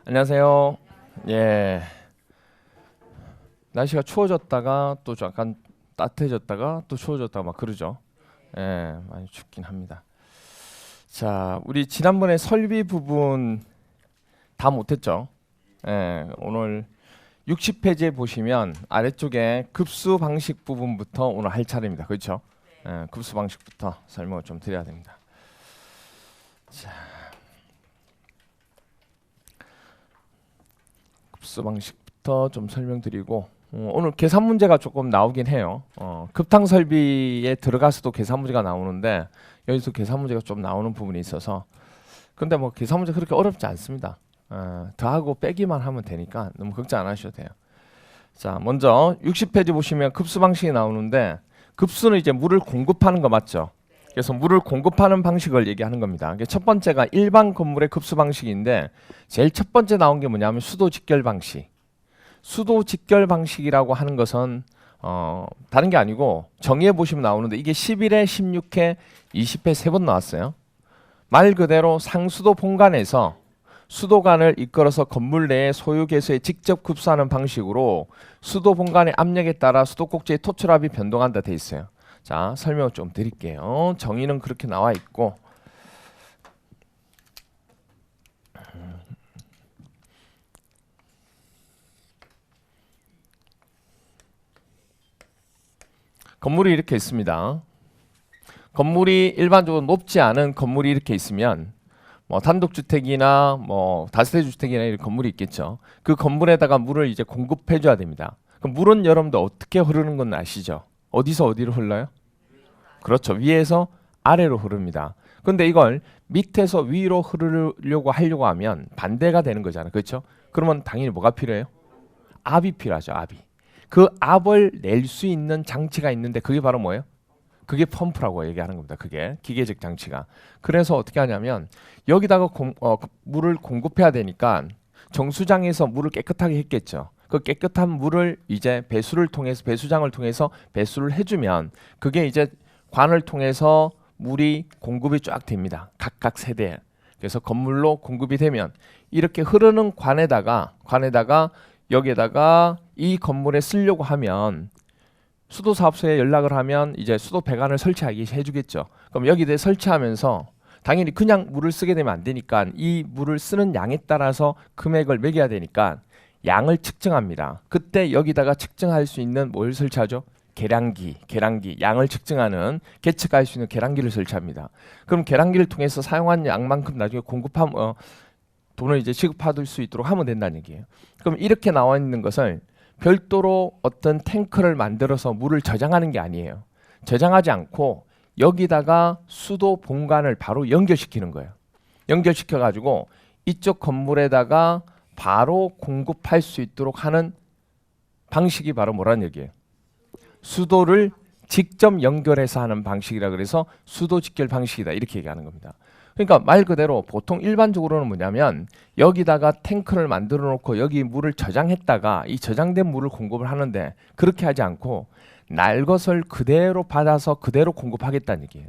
안녕하세요. 예. 날씨가 추워졌다가 또 약간 따뜻해졌다가 또 추워졌다가 막 그러죠. 예, 많이 춥긴 합니다. 자, 우리 지난번에 설비 부분 다 못했죠. 예, 오늘 60페이지에 보시면 아래쪽에 급수 방식 부분부터 오늘 할 차례입니다. 그렇죠? 예, 급수 방식부터 설명을 좀 드려야 됩니다. 자, 급수 방식부터 좀 설명드리고 오늘 계산 문제가 조금 나오긴 해요. 급탕 설비에 들어가서도 계산 문제가 나오는데 여기서 계산 문제가 좀 나오는 부분이 있어서 근데 뭐 계산 문제 그렇게 어렵지 않습니다. 더하고 빼기만 하면 되니까 너무 걱정 안 하셔도 돼요. 자, 먼저 60페이지 보시면 급수 방식이 나오는데 급수는 이제 물을 공급하는 거 맞죠? 그래서 물을 공급하는 방식을 얘기하는 겁니다. 첫 번째가 일반 건물의 급수 방식인데 제일 첫 번째 나온 게 뭐냐면 수도 직결 방식. 수도 직결 방식이라고 하는 것은 다른 게 아니고 정의해 보시면 나오는데 이게 11회, 16회, 20회 세 번 나왔어요. 말 그대로 상수도 본관에서 수도관을 이끌어서 건물 내에 소유 개수에 직접 급수하는 방식으로 수도 본관의 압력에 따라 수도 꼭지의 토출압이 변동한다 돼 있어요. 자, 설명을 좀 드릴게요. 정의는 그렇게 나와 있고 건물이 이렇게 있습니다. 건물이 일반적으로 높지 않은 건물이 이렇게 있으면 뭐 단독주택이나 뭐 다세대주택이나 이런 건물이 있겠죠. 그 건물에다가 물을 이제 공급해 줘야 됩니다. 그럼 물은 여러분들 어떻게 흐르는 건 아시죠? 어디서 어디로 흘러요? 그렇죠. 위에서 아래로 흐릅니다. 근데 이걸 밑에서 위로 흐르려고 하려고 하면 반대가 되는 거잖아요. 그렇죠? 그러면 당연히 뭐가 필요해요? 압이 필요하죠. 압이. 그 압을 낼 수 있는 장치가 있는데 그게 바로 뭐예요? 그게 펌프라고 얘기하는 겁니다. 그게 기계적 장치가. 그래서 어떻게 하냐면 여기다가 물을 공급해야 되니까 정수장에서 물을 깨끗하게 했겠죠. 그 깨끗한 물을 이제 배수장을 통해서 배수를 해주면 그게 이제 관을 통해서 물이 공급이 쫙 됩니다. 각각 세대에. 그래서 건물로 공급이 되면 이렇게 흐르는 관에다가 여기에다가 이 건물에 쓰려고 하면 수도사업소에 연락을 하면 이제 수도 배관을 설치하게 해주겠죠. 그럼 여기에 설치하면서 당연히 그냥 물을 쓰게 되면 안 되니까 이 물을 쓰는 양에 따라서 금액을 매겨야 되니까 양을 측정합니다. 그때 여기다가 측정할 수 있는 뭘 설치하죠? 계량기, 양을 측정하는 계측할 수 있는 계량기를 설치합니다. 그럼 계량기를 통해서 사용한 양만큼 나중에 돈을 이제 지급받을 수 있도록 하면 된다는 얘기예요. 그럼 이렇게 나와 있는 것을 별도로 어떤 탱크를 만들어서 물을 저장하는 게 아니에요. 저장하지 않고 여기다가 수도 본관을 바로 연결시키는 거예요. 연결시켜 가지고 이쪽 건물에다가 바로 공급할 수 있도록 하는 방식이 바로 뭐라는 얘기예요? 수도를 직접 연결해서 하는 방식이라 그래서 수도 직결 방식이다 이렇게 얘기하는 겁니다. 그러니까 말 그대로 보통 일반적으로는 뭐냐면 여기다가 탱크를 만들어 놓고 여기 물을 저장했다가 이 저장된 물을 공급을 하는데 그렇게 하지 않고 날 것을 그대로 받아서 그대로 공급하겠다는 얘기예요.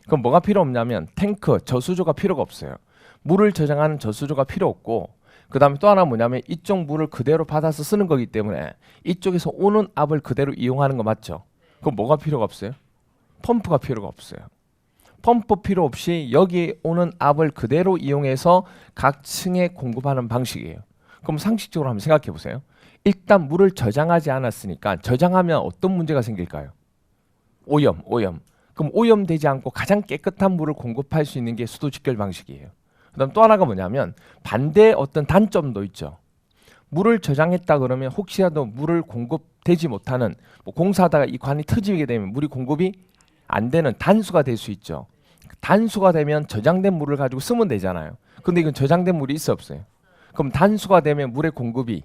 그럼 뭐가 필요 없냐면 탱크, 저수조가 필요가 없어요. 물을 저장하는 저수조가 필요 없고 그 다음에 또 하나 뭐냐면 이쪽 물을 그대로 받아서 쓰는 거기 때문에 이쪽에서 오는 압을 그대로 이용하는 거 맞죠? 그럼 뭐가 필요가 없어요? 펌프가 필요가 없어요. 펌프 필요 없이 여기 오는 압을 그대로 이용해서 각 층에 공급하는 방식이에요. 그럼 상식적으로 한번 생각해 보세요. 일단 물을 저장하지 않았으니까 저장하면 어떤 문제가 생길까요? 오염. 그럼 오염되지 않고 가장 깨끗한 물을 공급할 수 있는 게 수도 직결 방식이에요. 그다음 또 하나가 뭐냐면 반대의 어떤 단점도 있죠. 물을 저장했다 그러면 혹시라도 물을 공급되지 못하는 공사하다가 이 관이 터지게 되면 물이 공급이 안 되는 단수가 될 수 있죠. 단수가 되면 저장된 물을 가지고 쓰면 되잖아요. 근데 이건 저장된 물이 있어 없어요? 그럼 단수가 되면 물의 공급이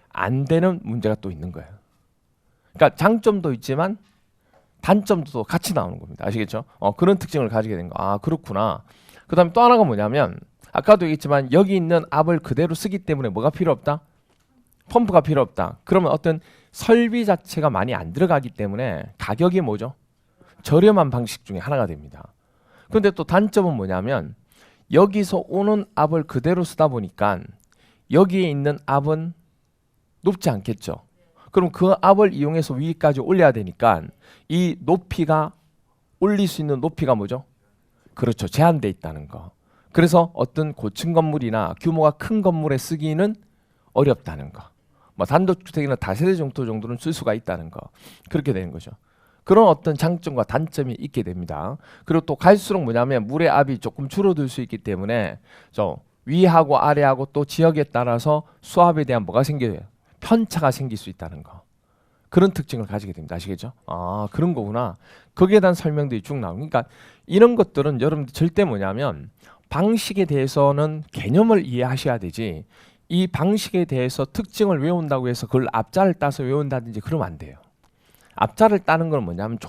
안 되는 문제가 또 있는 거예요. 그러니까 장점도 있지만 단점도 같이 나오는 겁니다. 아시겠죠? 그런 특징을 가지게 된 거. 아, 그렇구나. 그 다음에 또 하나가 뭐냐면 아까도 얘기했지만 여기 있는 압을 그대로 쓰기 때문에 뭐가 필요 없다? 펌프가 필요 없다. 그러면 어떤 설비 자체가 많이 안 들어가기 때문에 가격이 뭐죠? 저렴한 방식 중에 하나가 됩니다. 그런데 또 단점은 뭐냐면 여기서 오는 압을 그대로 쓰다 보니까 여기에 있는 압은 높지 않겠죠. 그럼 그 압을 이용해서 위까지 올려야 되니까 이 높이가 올릴 수 있는 높이가 뭐죠? 그렇죠. 제한돼 있다는 거. 그래서 어떤 고층 건물이나 규모가 큰 건물에 쓰기는 어렵다는 거. 뭐 단독주택이나 다세대 정도 정도는 쓸 수가 있다는 거. 그렇게 되는 거죠. 그런 어떤 장점과 단점이 있게 됩니다. 그리고 또 갈수록 뭐냐면 물의 압이 조금 줄어들 수 있기 때문에 저 위하고 아래하고 또 지역에 따라서 수압에 대한 뭐가 생겨요? 편차가 생길 수 있다는 거. 그런 특징을 가지게 됩니다. 아시겠죠? 아, 그런 거구나. 거기에 대한 설명들이 쭉 나오고. 그러니까 이런 것들은 여러분들 절대 뭐냐면 방식에 대해서는 개념을 이해하셔야 되지 이 방식에 대해서 특징을 외운다고 해서 그걸 앞자를 따서 외운다든지 그러면 안 돼요. 앞자를 따는 건 뭐냐면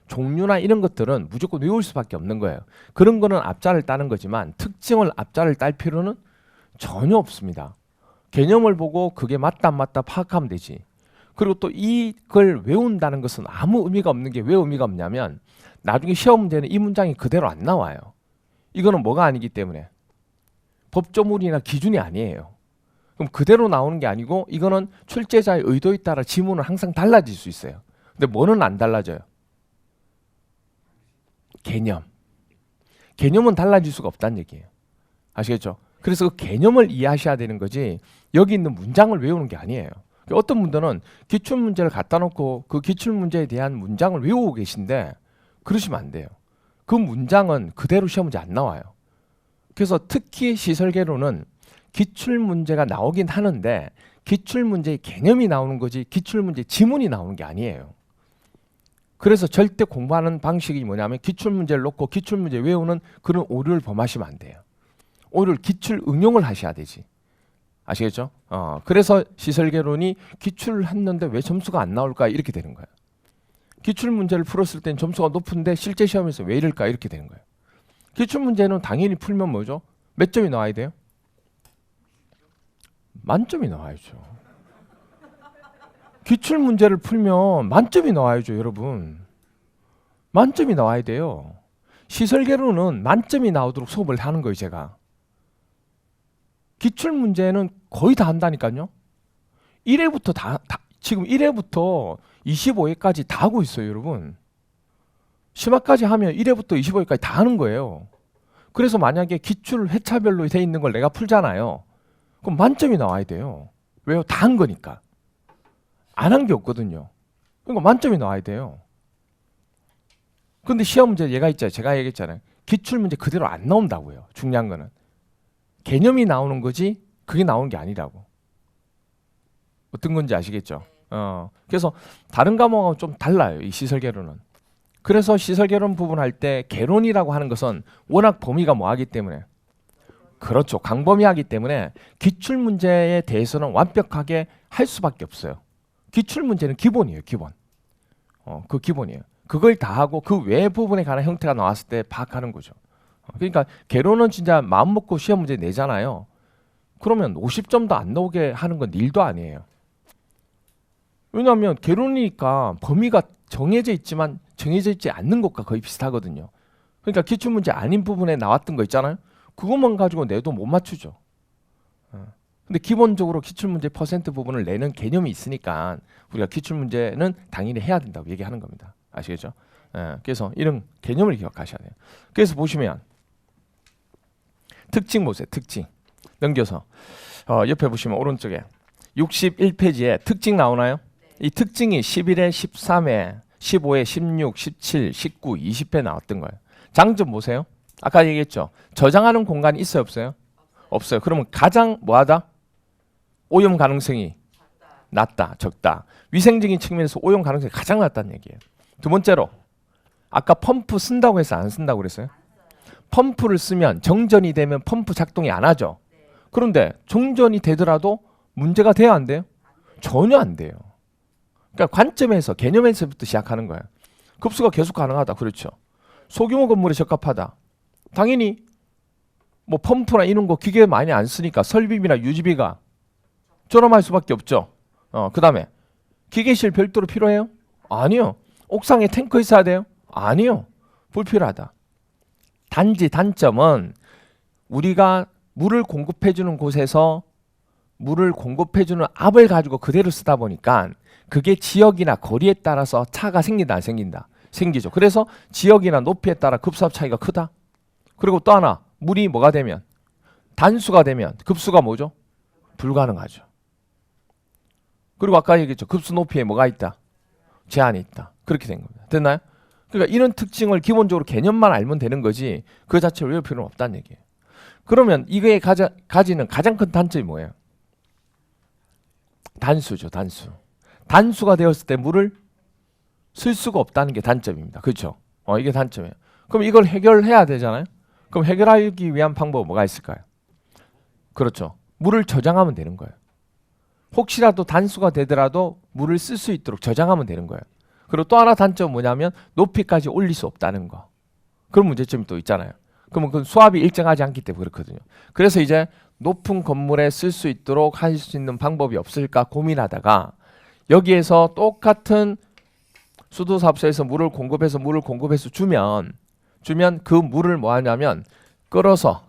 종류나 이런 것들은 무조건 외울 수밖에 없는 거예요. 그런 거는 앞자를 따는 거지만 특징을 앞자를 딸 필요는 전혀 없습니다. 개념을 보고 그게 맞다 안 맞다 파악하면 되지. 그리고 또 이걸 외운다는 것은 아무 의미가 없는 게 왜 의미가 없냐면 나중에 시험 문제는 이 문장이 그대로 안 나와요. 이거는 뭐가 아니기 때문에 법조문이나 기준이 아니에요. 그럼 그대로 나오는 게 아니고 이거는 출제자의 의도에 따라 지문은 항상 달라질 수 있어요. 근데 뭐는 안 달라져요? 개념은 달라질 수가 없다는 얘기예요. 아시겠죠? 그래서 그 개념을 이해하셔야 되는 거지 여기 있는 문장을 외우는 게 아니에요. 어떤 분들은 기출문제를 갖다 놓고 그 기출문제에 대한 문장을 외우고 계신데 그러시면 안 돼요. 그 문장은 그대로 시험 문제 안 나와요. 그래서 특히 시설계로는 기출문제가 나오긴 하는데 기출문제의 개념이 나오는 거지 기출문제 지문이 나오는 게 아니에요. 그래서 절대 공부하는 방식이 뭐냐면 기출문제를 놓고 기출문제 외우는 그런 오류를 범하시면 안 돼요. 오히려 기출 응용을 하셔야 되지. 아시겠죠? 그래서 시설개론이 기출을 했는데 왜 점수가 안 나올까 이렇게 되는 거예요. 기출문제를 풀었을 땐 점수가 높은데 실제 시험에서 왜 이럴까 이렇게 되는 거예요. 기출문제는 당연히 풀면 뭐죠? 몇 점이 나와야 돼요? 만점이 나와야죠. 기출문제를 풀면 만점이 나와야죠, 여러분. 만점이 나와야 돼요. 시설개론은 만점이 나오도록 수업을 하는 거예요, 제가. 기출문제는 거의 다 한다니까요. 1회부터 지금 1회부터 25회까지 다 하고 있어요, 여러분. 심화까지 하면 1회부터 25회까지 다 하는 거예요. 그래서 만약에 기출 회차별로 돼 있는 걸 내가 풀잖아요. 그럼 만점이 나와야 돼요. 왜요? 다 한 거니까. 안 한 게 없거든요. 그러니까 만점이 나와야 돼요. 근데 시험 문제 얘가 있잖아요. 제가 얘기했잖아요. 기출 문제 그대로 안 나온다고요. 중요한 거는. 개념이 나오는 거지 그게 나오는 게 아니라고. 어떤 건지 아시겠죠? 그래서 다른 과목하고 좀 달라요. 이 시설개론은. 그래서 시설개론 부분 할 때 개론이라고 하는 것은 워낙 범위가 뭐하기 때문에 그렇죠. 광범위하기 때문에 기출문제에 대해서는 완벽하게 할 수밖에 없어요. 기출문제는 기본이에요. 기본. 그 기본이에요. 그걸 다 하고 그 외 부분에 관한 형태가 나왔을 때 파악하는 거죠. 그러니까 개론은 진짜 마음 먹고 시험 문제 내잖아요. 그러면 50점도 안 나오게 하는 건 일도 아니에요. 왜냐하면 개론이니까 범위가 정해져 있지만 정해져 있지 않는 것과 거의 비슷하거든요. 그러니까 기출문제 아닌 부분에 나왔던 거 있잖아요. 그것만 가지고 내도 못 맞추죠. 근데 기본적으로 기출문제 퍼센트 부분을 내는 개념이 있으니까 우리가 기출문제는 당연히 해야 된다고 얘기하는 겁니다. 아시겠죠? 그래서 이런 개념을 기억하셔야 돼요. 그래서 보시면 특징 보세요. 특징. 넘겨서 옆에 보시면 오른쪽에 61페이지에 특징 나오나요? 이 특징이 11회, 13회, 15회, 16, 17, 19, 20회 나왔던 거예요. 장점 보세요. 아까 얘기했죠. 저장하는 공간이 있어요, 없어요? 없어요. 그러면 가장 뭐하다? 오염 가능성이 낮다, 적다. 위생적인 측면에서 오염 가능성이 가장 낮다는 얘기예요. 두 번째로 아까 펌프 쓴다고 해서 안 쓴다고 그랬어요? 펌프를 쓰면 정전이 되면 펌프 작동이 안 하죠. 그런데 정전이 되더라도 문제가 돼야 안 돼요? 전혀 안 돼요. 그러니까 관점에서 개념에서부터 시작하는 거예요. 급수가 계속 가능하다. 그렇죠. 소규모 건물에 적합하다. 당연히 뭐 펌프나 이런 거 기계 많이 안 쓰니까 설비비나 유지비가 저렴할 수밖에 없죠. 그 다음에 기계실 별도로 필요해요? 아니요. 옥상에 탱크 있어야 돼요? 아니요. 불필요하다. 단지 단점은 우리가 물을 공급해주는 곳에서 물을 공급해주는 압을 가지고 그대로 쓰다 보니까 그게 지역이나 거리에 따라서 차가 생긴다 안 생긴다? 생기죠. 그래서 지역이나 높이에 따라 급수압 차이가 크다. 그리고 또 하나 물이 뭐가 되면 단수가 되면 급수가 뭐죠? 불가능하죠. 그리고 아까 얘기했죠. 급수 높이에 뭐가 있다? 제한이 있다. 그렇게 된 겁니다. 됐나요? 그러니까 이런 특징을 기본적으로 개념만 알면 되는 거지 그 자체를 외울 필요는 없다는 얘기예요. 그러면 이게 가지는 가장 큰 단점이 뭐예요? 단수죠. 단수. 단수가 되었을 때 물을 쓸 수가 없다는 게 단점입니다. 그렇죠? 이게 단점이에요. 그럼 이걸 해결해야 되잖아요. 그럼 해결하기 위한 방법은 뭐가 있을까요? 그렇죠. 물을 저장하면 되는 거예요. 혹시라도 단수가 되더라도 물을 쓸 수 있도록 저장하면 되는 거예요. 그리고 또 하나 단점은 뭐냐면 높이까지 올릴 수 없다는 거. 그런 문제점이 또 있잖아요. 그러면 그 수압이 일정하지 않기 때문에 그렇거든요. 그래서 이제 높은 건물에 쓸 수 있도록 할 수 있는 방법이 없을까 고민하다가 여기에서 똑같은 수도사업소에서 물을 공급해서 주면 그 물을 뭐 하냐면 끌어서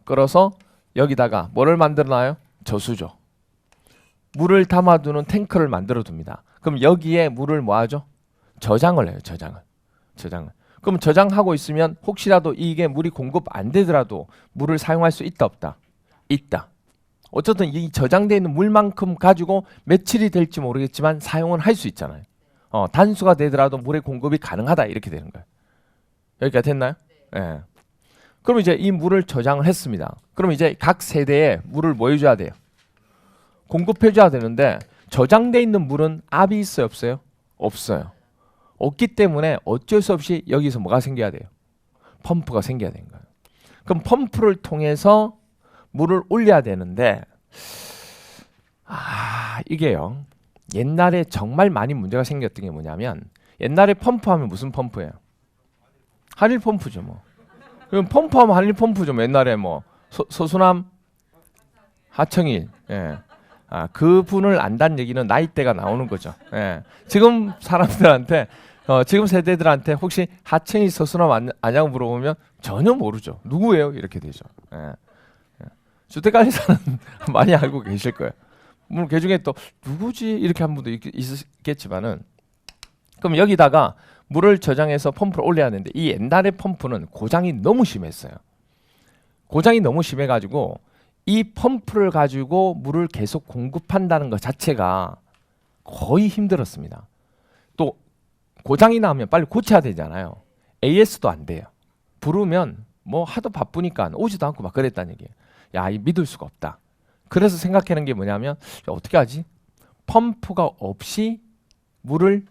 여기다가 뭐를 만들어놔요? 저수죠. 물을 담아두는 탱크를 만들어 둡니다. 그럼 여기에 물을 뭐 하죠? 저장을 해요. 저장을. 그럼 저장하고 있으면 혹시라도 이게 물이 공급 안 되더라도 물을 사용할 수 있다 없다? 있다. 어쨌든 이 저장되어 있는 물만큼 가지고 며칠이 될지 모르겠지만 사용은 할 수 있잖아요. 단수가 되더라도 물의 공급이 가능하다 이렇게 되는 거예요. 여기까지 됐나요? 네. 그럼 이제 이 물을 저장을 했습니다. 그럼 이제 각 세대에 물을 뭐 해줘야 돼요? 공급해줘야 되는데 저장돼 있는 물은 압이 있어요 없어요? 없어요. 없기 때문에 어쩔 수 없이 여기서 뭐가 생겨야 돼요? 펌프가 생겨야 되는 거예요. 그럼 펌프를 통해서 물을 올려야 되는데 이게요. 옛날에 정말 많이 문제가 생겼던 게 뭐냐면 옛날에 펌프하면 무슨 펌프예요? 한일 펌프죠 뭐. 그럼 펌프하면 한일 펌프죠. 옛날에 뭐 서수남 하청일. 예. 그 분을 안다는 얘기는 나이대가 나오는 거죠. 예. 지금 사람들한테 지금 세대들한테 혹시 하청일 서수남 아냐고 물어보면 전혀 모르죠. 누구예요? 이렇게 되죠. 예. 주택관리사는 많이 알고 계실 거예요. 물론 그 중에 또 누구지 이렇게 한 분도 있겠지만은 그럼 여기다가 물을 저장해서 펌프를 올려야 하는데 이 옛날의 펌프는 고장이 너무 심했어요. 고장이 너무 심해가지고 이 펌프를 가지고 물을 계속 공급한다는 것 자체가 거의 힘들었습니다. 또 고장이 나면 빨리 고쳐야 되잖아요. AS도 안 돼요. 부르면 뭐 하도 바쁘니까 오지도 않고 막 그랬다는 얘기예요. 야, 이 믿을 수가 없다. 그래서 생각하는 게 뭐냐면 어떻게 하지? 펌프가 없이 물을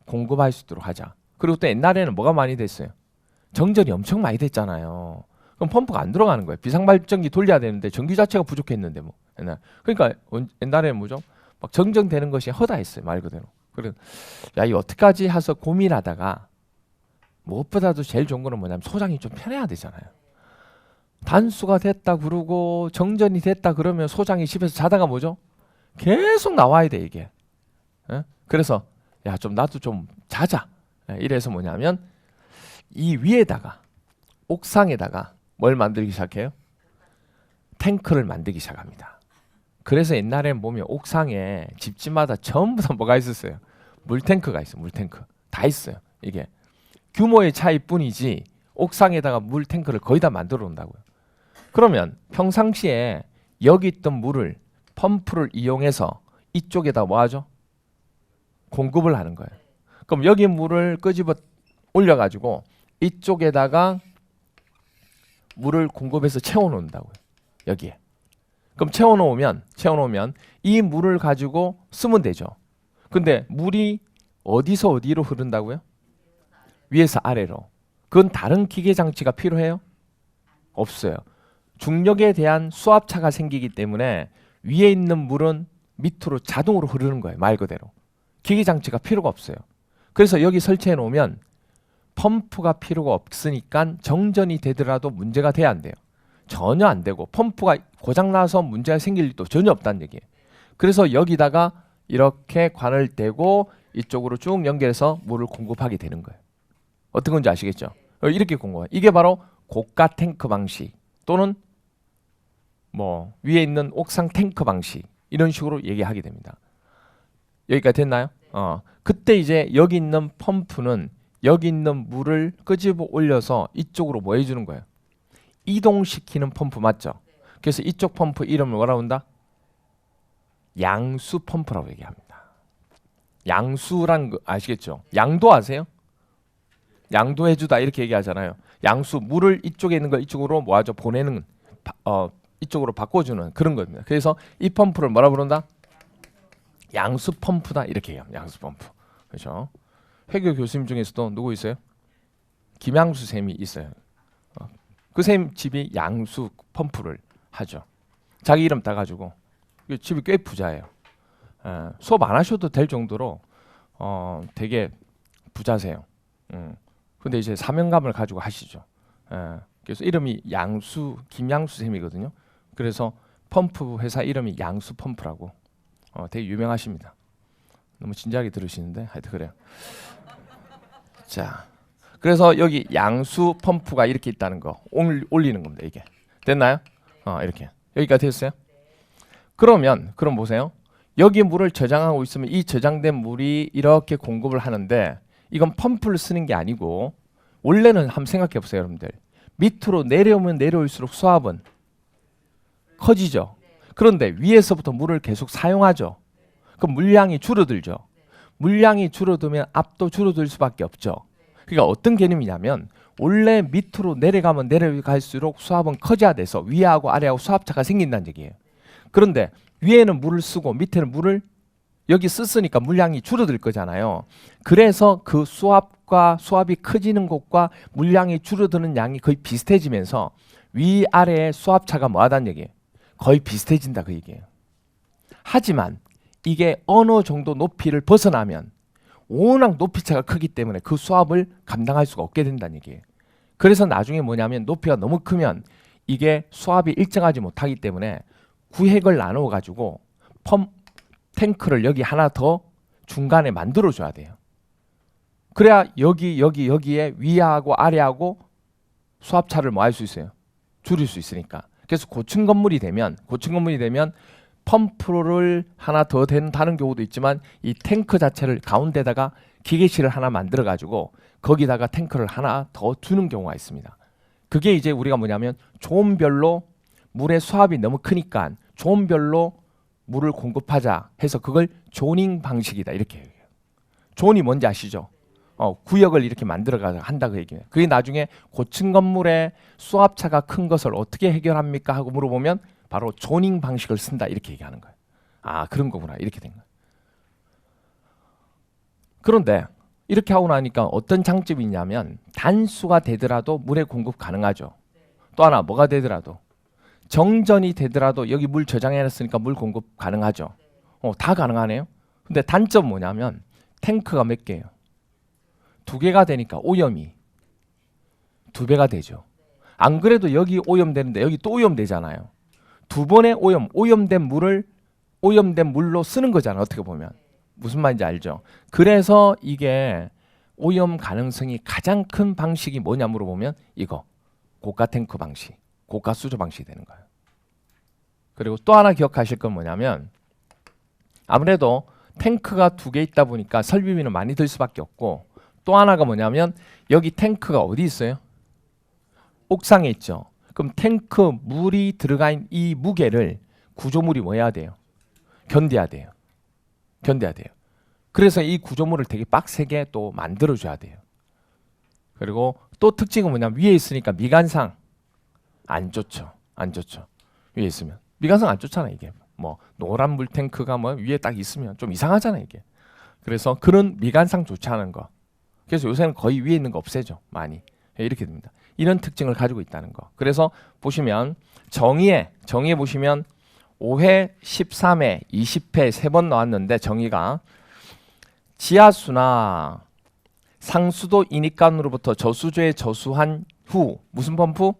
공급할 수 있도록 하자. 그리고 또 옛날에는 뭐가 많이 됐어요? 정전이 엄청 많이 됐잖아요. 그럼 펌프가 안 들어가는 거예요. 비상발전기 돌려야 되는데 전기 자체가 부족했는데 뭐. 그러니까 옛날에는 뭐죠? 막 정전되는 것이 허다했어요. 말 그대로. 그래서 야, 이 어떡하지 해서 고민하다가 무엇보다도 제일 좋은 거는 뭐냐면 소장이 좀 편해야 되잖아요. 단수가 됐다 그러고 정전이 됐다 그러면 소장이 집에서 자다가 뭐죠? 계속 나와야 돼 이게. 그래서 야, 좀 나도 좀 자자. 이래서 뭐냐면 이 위에다가 옥상에다가 뭘 만들기 시작해요? 탱크를 만들기 시작합니다. 그래서 옛날에 보면 옥상에 집집마다 전부 다 뭐가 있었어요? 물탱크가 있어요. 물탱크. 다 있어요. 이게 규모의 차이뿐이지 옥상에다가 물탱크를 거의 다 만들어 놓는다고요. 그러면 평상시에 여기 있던 물을 펌프를 이용해서 이쪽에다 뭐 하죠? 공급을 하는 거예요. 그럼 여기 물을 끄집어 올려가지고 이쪽에다가 물을 공급해서 채워놓는다고요. 여기에. 그럼 채워놓으면 이 물을 가지고 쓰면 되죠. 근데 물이 어디서 어디로 흐른다고요? 위에서 아래로. 그건 다른 기계 장치가 필요해요? 없어요. 중력에 대한 수압차가 생기기 때문에 위에 있는 물은 밑으로 자동으로 흐르는 거예요. 말 그대로. 기계 장치가 필요가 없어요. 그래서 여기 설치해 놓으면 펌프가 필요가 없으니까 정전이 되더라도 문제가 돼야 안 돼요. 전혀 안 되고 펌프가 고장나서 문제가 생길 일도 전혀 없다는 얘기예요. 그래서 여기다가 이렇게 관을 대고 이쪽으로 쭉 연결해서 물을 공급하게 되는 거예요. 어떤 건지 아시겠죠? 이렇게 공급해요. 이게 바로 고가 탱크 방식 또는 뭐 위에 있는 옥상 탱크 방식 이런 식으로 얘기하게 됩니다. 여기까지 됐나요? 그때 이제 여기 있는 펌프는 여기 있는 물을 끄집어 올려서 이쪽으로 뭐 해주는 거예요? 이동시키는 펌프 맞죠? 그래서 이쪽 펌프 이름을 뭐라고 한다? 양수 펌프라고 얘기합니다. 양수란 거 아시겠죠? 양도 아세요? 양도해주다 이렇게 얘기하잖아요. 양수, 물을 이쪽에 있는 걸 이쪽으로 뭐하죠? 보내는 이쪽으로 바꿔주는 그런 겁니다. 그래서 이 펌프를 뭐라 부른다? 양수 펌프다 이렇게 얘기합니다. 양수 펌프. 그렇죠? 회계 교수님 중에서도 누구 있어요? 김양수 쌤이 있어요. 그 쌤 집이 양수 펌프를 하죠. 자기 이름 따가지고 집이 꽤 부자예요. 수업 안 하셔도 될 정도로 되게 부자세요. 근데 이제 사명감을 가지고 하시죠. 그래서 이름이 양수 김양수 쌤이거든요. 그래서 펌프 회사 이름이 양수 펌프라고 되게 유명하십니다. 너무 진지하게 들으시는데 하여튼 그래요. 자, 그래서 여기 양수 펌프가 이렇게 있다는 거 올리는 겁니다. 이게 됐나요? 이렇게 여기까지 됐어요? 그럼 보세요. 여기 물을 저장하고 있으면 이 저장된 물이 이렇게 공급을 하는데 이건 펌프를 쓰는 게 아니고 원래는 한번 생각해 보세요, 여러분들. 밑으로 내려오면 내려올수록 수압은 커지죠. 그런데 위에서부터 물을 계속 사용하죠. 그럼 물량이 줄어들죠. 물량이 줄어들면 압도 줄어들 수밖에 없죠. 그러니까 어떤 개념이냐면 원래 밑으로 내려가면 내려갈수록 수압은 커져야 돼서 위하고 아래하고 수압차가 생긴다는 얘기예요. 그런데 위에는 물을 쓰고 밑에는 물을 여기 썼으니까 물량이 줄어들 거잖아요. 그래서 그 수압이 커지는 곳과 물량이 줄어드는 양이 거의 비슷해지면서 위아래의 수압차가 뭐하다는 얘기예요. 거의 비슷해진다 그 얘기예요. 하지만 이게 어느 정도 높이를 벗어나면 워낙 높이차가 크기 때문에 그 수압을 감당할 수가 없게 된다는 얘기예요. 그래서 나중에 뭐냐면 높이가 너무 크면 이게 수압이 일정하지 못하기 때문에 구획을 나누어 가지고 탱크를 여기 하나 더 중간에 만들어 줘야 돼요. 그래야 여기에 위하고 아래하고 수압차를 뭐 할 수 있어요? 줄일 수 있으니까. 그래서 고층 건물이 되면 펌프를 하나 더 다는 경우도 있지만 이 탱크 자체를 가운데다가 기계실을 하나 만들어 가지고 거기다가 탱크를 하나 더 두는 경우가 있습니다. 그게 이제 우리가 뭐냐면 존별로 물의 수압이 너무 크니까 존별로 물을 공급하자 해서 그걸 조닝 방식이다 이렇게 얘기해요. 존이 뭔지 아시죠? 구역을 이렇게 만들어가서 한다 그 얘기예요. 그게 나중에 고층 건물의 수압차가 큰 것을 어떻게 해결합니까 하고 물어보면 바로 조닝 방식을 쓴다 이렇게 얘기하는 거예요. 아 그런 거구나 이렇게 된 거예요. 그런데 이렇게 하고 나니까 어떤 장점이 있냐면 단수가 되더라도 물의 공급 가능하죠. 또 하나 뭐가 되더라도 정전이 되더라도 여기 물 저장해놨으니까 물 공급 가능하죠. 다 가능하네요. 근데 단점 뭐냐면 탱크가 몇 개예요? 2개가 되니까 오염이 2배가 되죠. 안 그래도 여기 오염되는데 여기 또 오염되잖아요. 2번의 오염된 물로 쓰는 거잖아요. 어떻게 보면. 무슨 말인지 알죠? 그래서 이게 오염 가능성이 가장 큰 방식이 뭐냐 물어보면 이거 고가 탱크 방식, 고가 수조 방식이 되는 거예요. 그리고 또 하나 기억하실 건 뭐냐면 아무래도 탱크가 2개 있다 보니까 설비비는 많이 들 수밖에 없고 또 하나가 뭐냐면 여기 탱크가 어디 있어요? 옥상에 있죠. 그럼 탱크 물이 들어간 이 무게를 구조물이 뭐 해야 돼요? 견뎌야 돼요. 그래서 이 구조물을 되게 빡세게 또 만들어줘야 돼요. 그리고 또 특징은 뭐냐면 위에 있으니까 미관상 안 좋죠. 위에 있으면 미관상 안 좋잖아 이게. 뭐 노란 물 탱크가 뭐 위에 딱 있으면 좀 이상하잖아 이게. 그래서 그런 미관상 좋지 않은 거. 그래서 요새는 거의 위에 있는 거 없애죠 많이. 이렇게 됩니다. 이런 특징을 가지고 있다는 거. 그래서 보시면 정의에 보시면 5회, 13회, 20회 3번 나왔는데 정의가 지하수나 상수도 인입관으로부터 저수조에 저수한 후 무슨 펌프?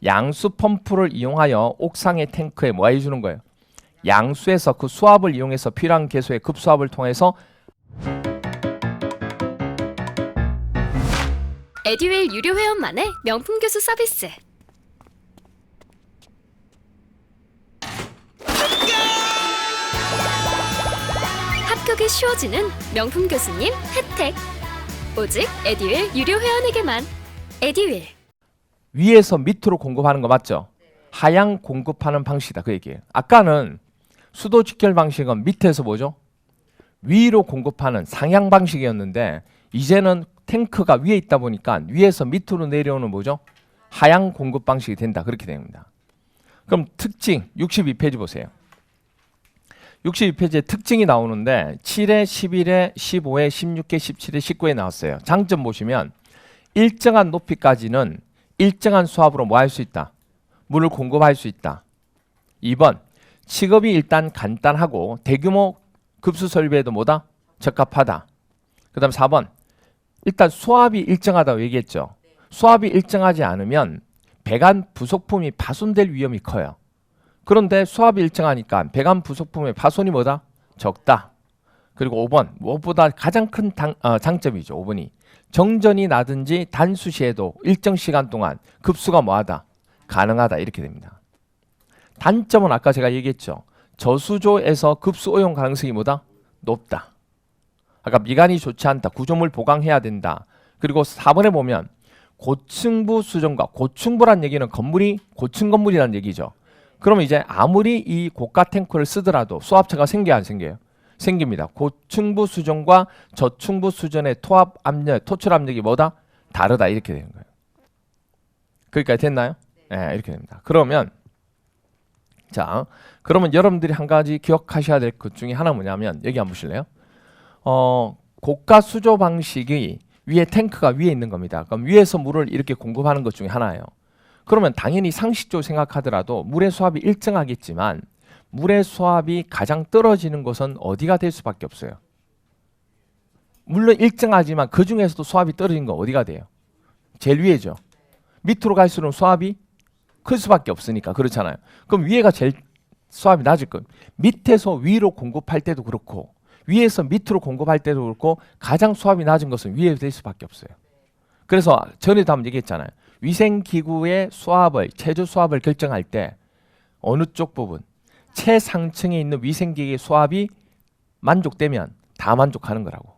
양수 펌프를 이용하여 옥상의 탱크에 뭐 해주는 거예요? 양수에서 그 수압을 이용해서 필요한 개수의 급수압을 통해서 에듀윌 유료 회원만의 명품 교수 서비스. 공부하기 쉬워지는 명품 교수님 혜택. 오직 에듀윌 유료 회원에게만. 에듀윌. 위에서 밑으로 공급하는 거 맞죠? 하향 공급하는 방식이다 그 얘기예요. 아까는 수도 직결 방식은 밑에서 뭐죠? 위로 공급하는 상향 방식이었는데 이제는 탱크가 위에 있다 보니까 위에서 밑으로 내려오는 뭐죠? 하향 공급 방식이 된다 그렇게 됩니다. 그럼 특징 62페이지 보세요. 62페이지에 특징이 나오는데 7에 11에 15에 16에 17에 19에 나왔어요. 장점 보시면 일정한 높이까지는 일정한 수압으로 뭐 할 수 있다? 물을 공급할 수 있다. 2번 취급이 일단 간단하고 대규모 급수 설비에도 뭐다? 적합하다. 그 다음 4번 일단 수압이 일정하다고 얘기했죠. 수압이 일정하지 않으면 배관 부속품이 파손될 위험이 커요. 그런데 수압이 일정하니까 배관 부속품의 파손이 뭐다? 적다. 그리고 5번 무엇보다 가장 큰 장점이죠. 5번이 정전이 나든지 단수 시에도 일정 시간 동안 급수가 뭐하다? 가능하다 이렇게 됩니다. 단점은 아까 제가 얘기했죠. 저수조에서 급수 오염 가능성이 뭐다? 높다. 아까 미관이 좋지 않다. 구조물 보강해야 된다. 그리고 4번에 보면 고층부 수정과 고층부란 얘기는 건물이 고층 건물이라는 얘기죠. 그러면 이제 아무리 이 고가 탱크를 쓰더라도 수압차가 생겨야 안 생겨요? 생깁니다. 고층부 수정과 저층부 수전의 토압 압력, 토출 압력이 뭐다? 다르다 이렇게 되는 거예요. 거기까지 됐나요? 네, 이렇게 됩니다. 그러면 그러면 여러분들이 한 가지 기억하셔야 될 것 중에 하나 뭐냐면 여기 한번 보실래요? 고가 수조 방식이 위에 탱크가 위에 있는 겁니다. 그럼 위에서 물을 이렇게 공급하는 것 중에 하나예요. 그러면 당연히 상식적으로 생각하더라도 물의 수압이 일정하겠지만 물의 수압이 가장 떨어지는 곳은 어디가 될 수밖에 없어요. 물론 일정하지만 그 중에서도 수압이 떨어진 건 어디가 돼요? 제일 위에죠. 밑으로 갈수록 수압이 클 수밖에 없으니까 그렇잖아요. 그럼 위에가 제일 수압이 낮을 거예요. 밑에서 위로 공급할 때도 그렇고 위에서 밑으로 공급할 때도 그렇고 가장 수압이 낮은 것은 위에 될 수밖에 없어요. 그래서 전에도 한번 얘기했잖아요. 위생기구의 수압을 최저 수압을 결정할 때 어느 쪽 부분 최상층에 있는 위생기구의 수압이 만족되면 다 만족하는 거라고.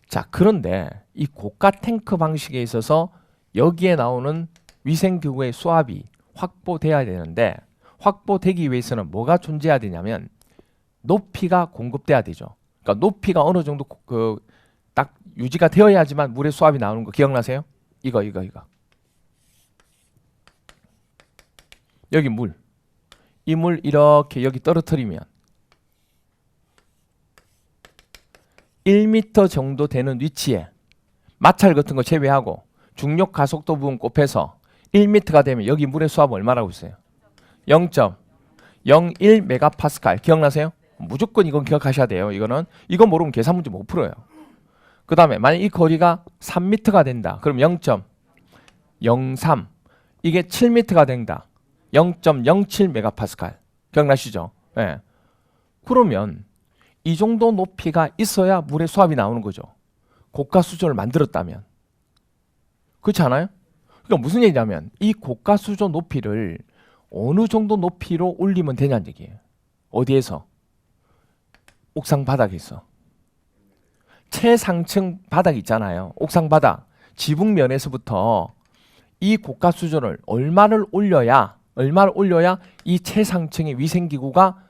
자, 그런데 이 고가 탱크 방식에 있어서 여기에 나오는 위생기구의 수압이 확보돼야 되는데 확보되기 위해서는 뭐가 존재해야 되냐면 높이가 공급돼야 되죠. 그러니까 높이가 어느 정도 딱 유지가 되어야지만 물의 수압이 나오는 거 기억나세요? 이거. 여기 물. 이 물 이렇게 여기 떨어뜨리면 1m 정도 되는 위치에 마찰 같은 거 제외하고 중력 가속도 부분 곱해서 1m가 되면 여기 물의 수압은 얼마라고 있어요? 0.01 메가파스칼. 기억나세요? 무조건 이건 기억하셔야 돼요. 이건 모르면 계산 문제 못 풀어요. 그 다음에 만약 이 거리가 3m가 된다. 그럼 0.03 이게 7m가 된다. 0.07 메가파스칼. 기억나시죠? 네. 그러면 이 정도 높이가 있어야 물의 수압이 나오는 거죠. 고가 수조를 만들었다면. 그렇지 않아요? 그러니까 무슨 얘기냐면 이 고가 수조 높이를 어느 정도 높이로 올리면 되냐는 얘기예요. 어디에서? 옥상 바닥에서. 최상층 바닥 있잖아요. 옥상 바닥. 지붕면에서부터 이 고가 수조를 얼마를 올려야 이 최상층의 위생기구가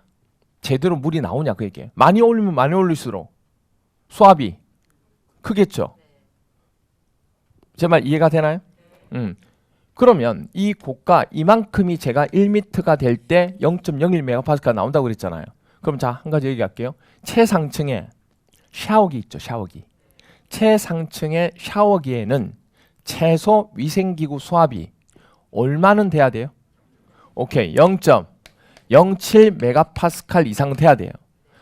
제대로 물이 나오냐 그 얘기예요. 많이 올리면 많이 올릴수록 수압이 크겠죠. 제 말 이해가 되나요? 그러면 이 고가 이만큼이 제가 1m가 될 때 0.01 메가파스칼 나온다고 그랬잖아요. 그럼 자, 한 가지 얘기할게요. 최상층에 샤워기 있죠. 샤워기. 최상층의 샤워기에는 최소 위생기구 수압이 얼마는 돼야 돼요? 오케이. 0.07 메가파스칼 이상은 돼야 돼요.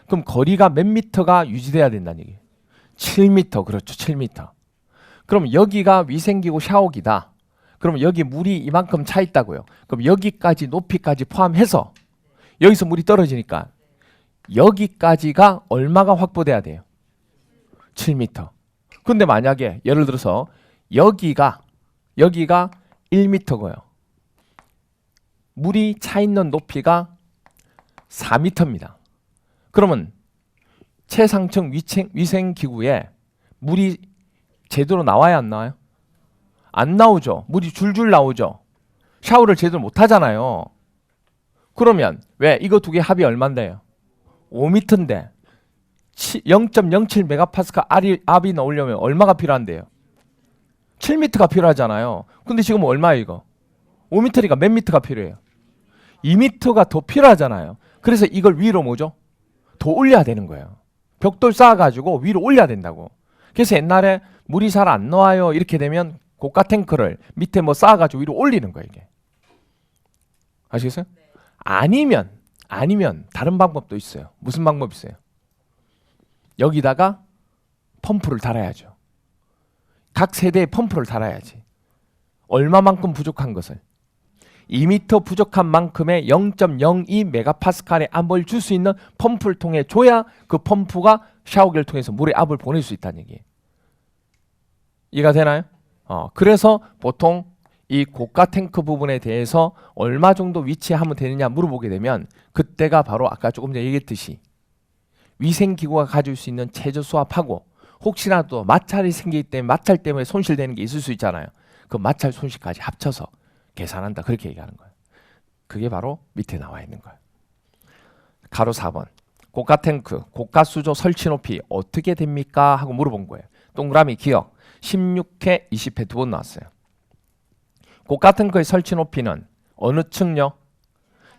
그럼 거리가 몇 미터가 유지돼야 된다는 얘기예요. 7m. 그렇죠. 7m. 그럼 여기가 위생기구 샤워기다. 그럼 여기 물이 이만큼 차 있다고요. 그럼 여기까지 높이까지 포함해서 여기서 물이 떨어지니까 여기까지가 얼마가 확보돼야 돼요? 7m. 근데 만약에 예를 들어서 여기가 1m고요. 물이 차 있는 높이가 4m입니다. 그러면 최상층 위생기구에 물이 제대로 나와야 안 나와요? 안 나오죠. 물이 줄줄 나오죠. 샤워를 제대로 못 하잖아요. 그러면 왜 이거 두 개 합이 얼마인데요? 5m인데 0.07 메가파스칼 압이 나오려면 얼마가 필요한데요? 7m가 필요하잖아요. 근데 지금 얼마예요 이거? 5m니까 몇 미터가 필요해요? 2m가 더 필요하잖아요. 그래서 이걸 위로 뭐죠? 더 올려야 되는 거예요. 벽돌 쌓아가지고 위로 올려야 된다고. 그래서 옛날에 물이 잘 안 나와요 이렇게 되면 고가 탱크를 밑에 뭐 쌓아가지고 위로 올리는 거예요 이게. 아시겠어요? 아니면 다른 방법도 있어요. 무슨 방법이 있어요? 여기다가 펌프를 달아야죠. 각 세대에 펌프를 달아야지. 얼마만큼 부족한 것을? 2m 부족한 만큼의 0.02 메가파스칼의 압을 줄 수 있는 펌프를 통해 줘야 그 펌프가 샤워기를 통해서 물의 압을 보낼 수 있다는 얘기예요. 이해가 되나요? 그래서 보통 이 고가 탱크 부분에 대해서 얼마 정도 위치하면 되느냐 물어보게 되면 그때가 바로 아까 조금 전에 얘기했듯이 위생기구가 가질 수 있는 최저 수압하고 혹시라도 마찰이 생기기 때문에 마찰 때문에 손실되는 게 있을 수 있잖아요. 그 마찰 손실까지 합쳐서 계산한다 그렇게 얘기하는 거예요. 그게 바로 밑에 나와 있는 거예요. 가로 4번 고가 탱크 고가 수조 설치 높이 어떻게 됩니까? 하고 물어본 거예요. 동그라미 기억 16회 20회 두 번 나왔어요. 고가 탱크의 설치 높이는 어느 층요?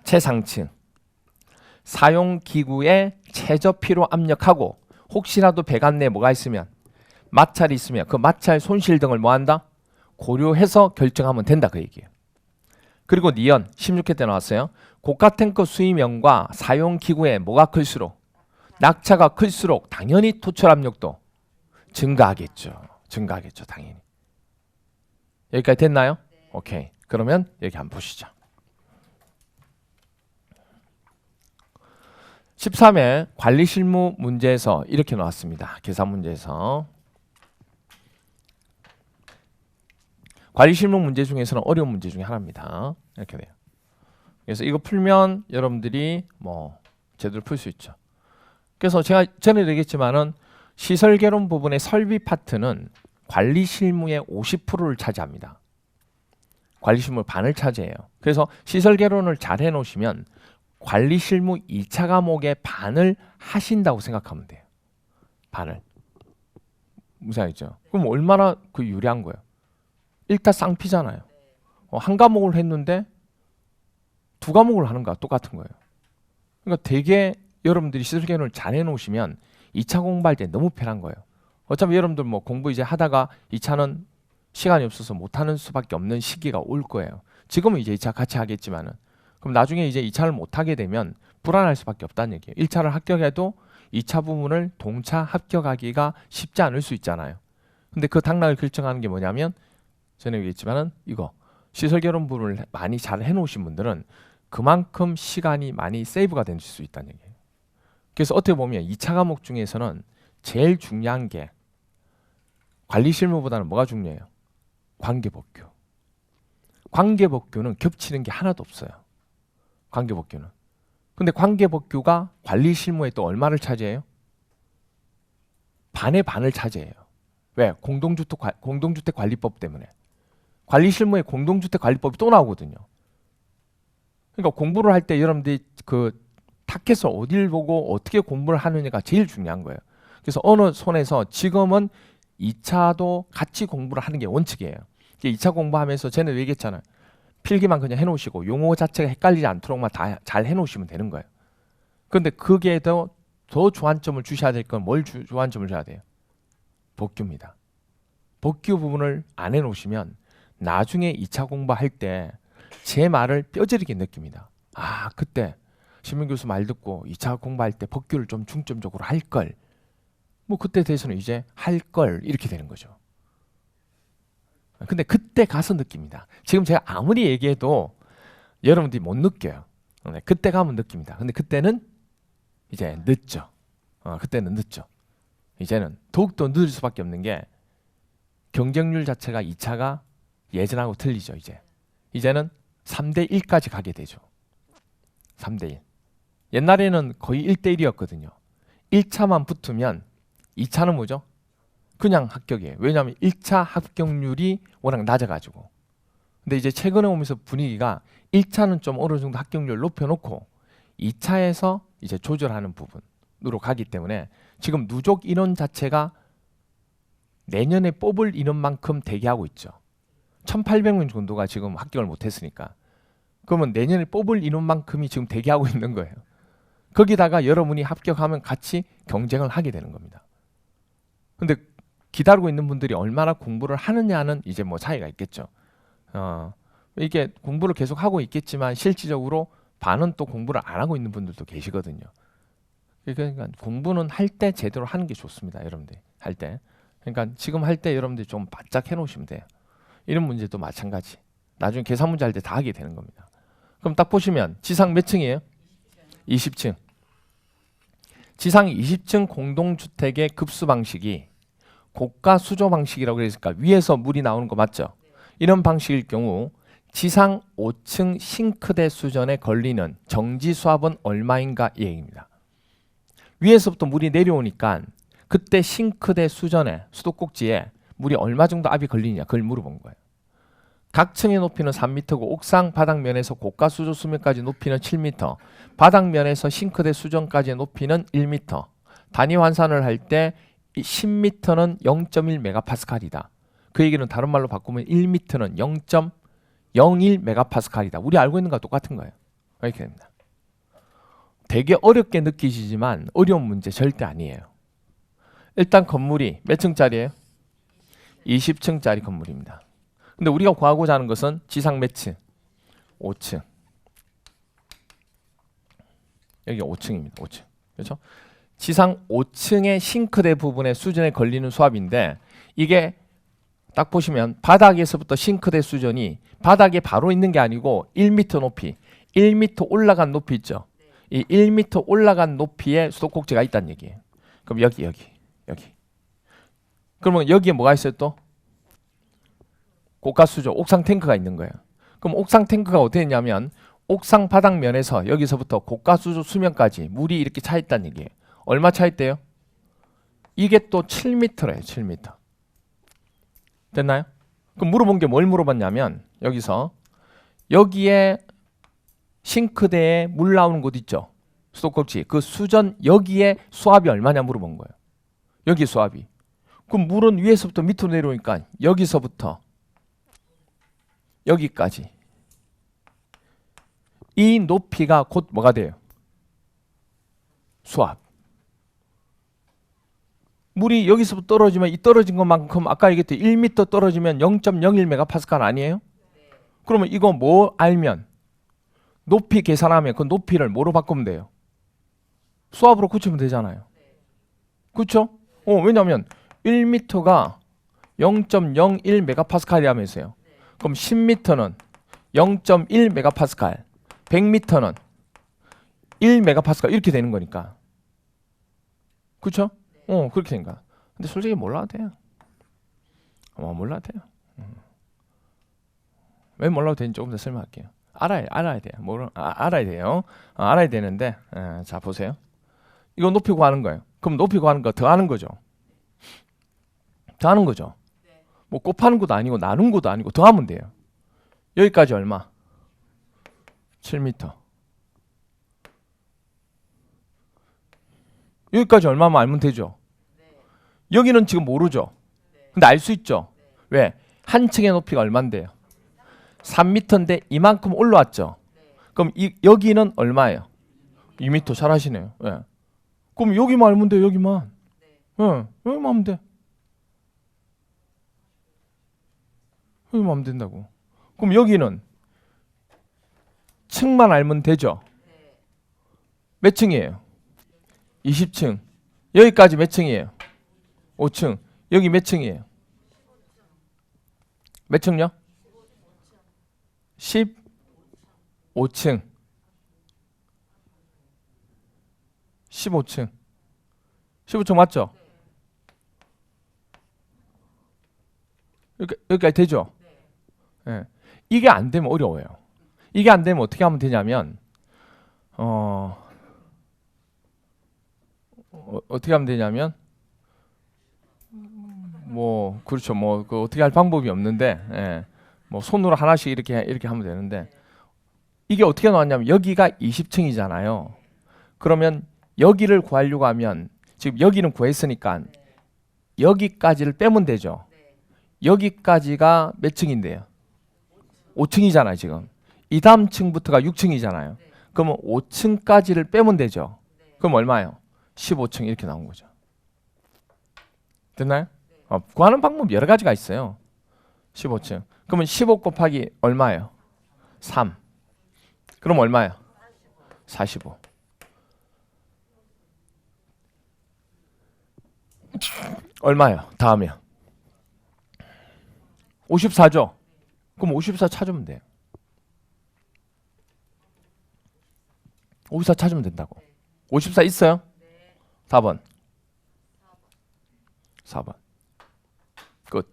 최상층. 사용 기구의 최저 필요 압력하고 혹시라도 배관 내에 뭐가 있으면 마찰이 있으면 그 마찰 손실 등을 뭐한다? 고려해서 결정하면 된다 그 얘기예요. 그리고 니은 16회 때 나왔어요. 고가 탱크 수위면과 사용 기구의 뭐가 클수록 낙차가 클수록 당연히 토출 압력도 증가하겠죠. 당연히. 여기까지 됐나요? 오케이. 그러면 여기 한번 보시죠. 13회 관리 실무 문제에서 이렇게 나왔습니다. 계산 문제에서. 관리 실무 문제 중에서는 어려운 문제 중에 하나입니다. 이렇게 돼요. 그래서 이거 풀면 여러분들이 뭐 제대로 풀 수 있죠. 그래서 제가 전에 얘기했지만은 시설 개론 부분의 설비 파트는 관리 실무의 50%를 차지합니다. 관리 실무 반을 차지해요. 그래서 시설 개론을 잘 해놓으시면 관리 실무 2차 과목의 반을 하신다고 생각하면 돼요. 반을. 무슨 말이죠? 그럼 얼마나 그 유리한 거예요? 일단 쌍피잖아요. 한 과목을 했는데 두 과목을 하는 거야. 똑같은 거예요. 그러니까 되게 여러분들이 시설 개론을 잘 해놓으시면 2차 공부할 때 너무 편한 거예요. 어차피 여러분들 뭐 공부 이제 하다가 2차는 시간이 없어서 못하는 수밖에 없는 시기가 올 거예요. 지금은 이제 2차 같이 하겠지만은 그럼 나중에 이제 2차를 못하게 되면 불안할 수밖에 없다는 얘기예요. 1차를 합격해도 2차 부분을 동차 합격하기가 쉽지 않을 수 있잖아요. 근데 그 당락을 결정하는 게 뭐냐면 전에 얘기했지만은 이거 시설 개론 부분을 많이 잘 해놓으신 분들은 그만큼 시간이 많이 세이브가 될 수 있다는 얘기예요. 그래서 어떻게 보면 2차 과목 중에서는 제일 중요한 게 관리 실무보다는 뭐가 중요해요? 관계법규. 관계법규는 겹치는 게 하나도 없어요. 관계법규는. 근데 관계법규가 관리 실무에 또 얼마를 차지해요? 반의 반을 차지해요. 왜? 공동주택 관리법 때문에. 관리 실무에 공동주택 관리법이 또 나오거든요. 그러니까 공부를 할 때 여러분들이 그 타켓을 어딜 보고 어떻게 공부를 하느냐가 제일 중요한 거예요. 그래서 어느 손에서 지금은 2차도 같이 공부를 하는 게 원칙이에요. 2차 공부하면서 전에 얘기했잖아요. 필기만 그냥 해놓으시고 용어 자체가 헷갈리지 않도록만 다 잘 해놓으시면 되는 거예요. 그런데 그게 더 주안점을 주셔야 될 건 뭘 주안점을 줘야 돼요? 법규입니다. 법규 부분을 안 해놓으시면 나중에 2차 공부할 때 제 말을 뼈저리게 느낍니다. 아, 그때 신문 교수 말 듣고 2차 공부할 때 법규를 좀 중점적으로 할 걸. 뭐 그때 대해서는 이제 할 걸 이렇게 되는 거죠. 근데 그때 가서 느낍니다. 지금 제가 아무리 얘기해도 여러분들이 못 느껴요. 그때 가면 느낍니다. 근데 그때는 이제 늦죠. 그때는 늦죠. 이제는 더욱더 늦을 수밖에 없는 게 경쟁률 자체가 2차가 예전하고 틀리죠. 이제는 3대 1까지 가게 되죠. 3대 1. 옛날에는 거의 1대 1이었거든요. 1차만 붙으면 2차는 뭐죠? 그냥 합격이에요. 왜냐하면 1차 합격률이 워낙 낮아가지고. 근데 이제 최근에 오면서 분위기가 1차는 좀 어느 정도 합격률 높여놓고 2차에서 이제 조절하는 부분으로 가기 때문에 지금 누적 인원 자체가 내년에 뽑을 인원만큼 대기하고 있죠. 1,800명 정도가 지금 합격을 못했으니까. 그러면 내년에 뽑을 인원만큼이 지금 대기하고 있는 거예요. 거기다가 여러분이 합격하면 같이 경쟁을 하게 되는 겁니다. 근데 기다리고 있는 분들이 얼마나 공부를 하느냐는 이제 뭐 차이가 있겠죠. 이게 공부를 계속 하고 있겠지만 실질적으로 반은 또 공부를 안 하고 있는 분들도 계시거든요. 그러니까 공부는 할 때 제대로 하는 게 좋습니다. 여러분들 할 때. 그러니까 지금 할 때 여러분들이 좀 바짝 해놓으시면 돼요. 이런 문제도 마찬가지. 나중에 계산 문제 할 때 다 하게 되는 겁니다. 그럼 딱 보시면 지상 몇 층이에요? 20층. 지상 20층 공동주택의 급수 방식이 고가 수조 방식이라고 그랬으니까 위에서 물이 나오는 거 맞죠? 이런 방식일 경우 지상 5층 싱크대 수전에 걸리는 정지 수압은 얼마인가 이 얘기입니다. 위에서부터 물이 내려오니까 그때 싱크대 수전에 수도꼭지에 물이 얼마 정도 압이 걸리냐 그걸 물어본 거예요. 각 층의 높이는 3m고 옥상 바닥면에서 고가 수조 수면까지 높이는 7m, 바닥면에서 싱크대 수전까지의 높이는 1m. 단위 환산을 할 때 10m는 0.1메가파스칼이다. 그 얘기는 다른 말로 바꾸면 1m는 0.01메가파스칼이다. 우리 알고 있는 거와 똑같은 거예요. 이렇게 됩니다. 되게 어렵게 느끼시지만 어려운 문제 절대 아니에요. 일단 건물이 몇 층짜리예요? 20층짜리 건물입니다. 근데 우리가 구하고자 하는 것은 지상 몇 층? 5층. 여기 5층입니다. 5층. 그렇죠? 지상 5층의 싱크대 부분의 수전에 걸리는 수압인데 이게 딱 보시면 바닥에서부터 싱크대 수전이 바닥에 바로 있는 게 아니고 1m 높이, 1m 올라간 높이 있죠. 이 1m 올라간 높이에 수도꼭지가 있다는 얘기예요. 그럼 여기. 그러면 여기에 뭐가 있어요 또? 고가 수조, 옥상 탱크가 있는 거예요. 그럼 옥상 탱크가 어떻게 했냐면 옥상 바닥면에서 여기서부터 고가 수조 수면까지 물이 이렇게 차 있다는 얘기예요. 얼마 차 있대요? 이게 또 7m래요. 7m. 됐나요? 그럼 물어본 게 뭘 물어봤냐면 여기에 싱크대에 물 나오는 곳 있죠. 수도꼭지. 그 수전 여기에 수압이 얼마냐 물어본 거예요. 여기 수압이. 그럼 물은 위에서부터 밑으로 내려오니까 여기서부터 여기까지. 이 높이가 곧 뭐가 돼요? 수압. 물이 여기서부터 떨어지면 이 떨어진 것만큼 아까 얘기했듯이 1m 떨어지면 0.01메가파스칼 아니에요? 그러면 이거 뭐 알면 높이 계산하면 그 높이를 뭐로 바꾸면 돼요? 수압으로 고치면 되잖아요. 그렇죠? 왜냐하면 1m가 0.01메가파스칼이라면서요. 그럼 10m는 0.1메가파스칼, 100m는 1메가파스칼 이렇게 되는 거니까. 그렇죠? 그렇게 된 거야. 근데 솔직히 몰라도 돼요. 몰라도 돼요. 왜 몰라도 되는지 조금 더 설명할게요. 알아야 돼요. 알아야 돼요. 알아야 되는데, 자 보세요. 이거 높이 구하는 거예요. 그럼 높이 구하는 거 더하는 거죠. 더하는 거죠. 뭐 곱하는 것도 아니고 나눈 것도 아니고 더하면 돼요. 여기까지 얼마? 7m. 여기까지 얼마만 알면 되죠. 여기는 지금 모르죠. 근데 알 수 있죠. 왜? 한 층의 높이가 얼만데요? 3m인데 이만큼 올라왔죠. 그럼 여기는 얼마예요? 2m. 잘 하시네요. 예. 그럼 여기만 알면 돼요. 여기만. 여기만 하면 돼. 여기만 하면 된다고. 그럼 여기는 층만 알면 되죠. 몇 층이에요? 20층. 여기까지 몇 층이에요? 5층. 여기 몇 층이에요? 몇 층요? 15층. 15층. 15층 맞죠? 여기까지 되죠? 네. 이게 안 되면 어려워요. 이게 안 되면 어떻게 하면 되냐면 어떻게 하면 되냐면 뭐 그렇죠. 뭐 그 어떻게 할 방법이 없는데 예. 뭐 손으로 하나씩 이렇게 하면 되는데 이게 어떻게 나왔냐면 여기가 20층이잖아요. 그러면 여기를 구하려고 하면 지금 여기는 구했으니까 여기까지를 빼면 되죠. 여기까지가 몇 층인데요? 5층이잖아요, 지금. 이 다음 층부터가 6층이잖아요. 그러면 5층까지를 빼면 되죠. 그럼 얼마예요? 15층 이렇게 나온 거죠. 됐나요? 구하는 방법 여러 가지가 있어요. 15층. 그러면 15 곱하기 얼마예요? 3. 그럼 얼마예요? 45. 얼마예요? 다음이요. 54죠? 그럼 54 찾으면 돼요. 54 찾으면 된다고. 54 있어요? 4번. 4번. 끝.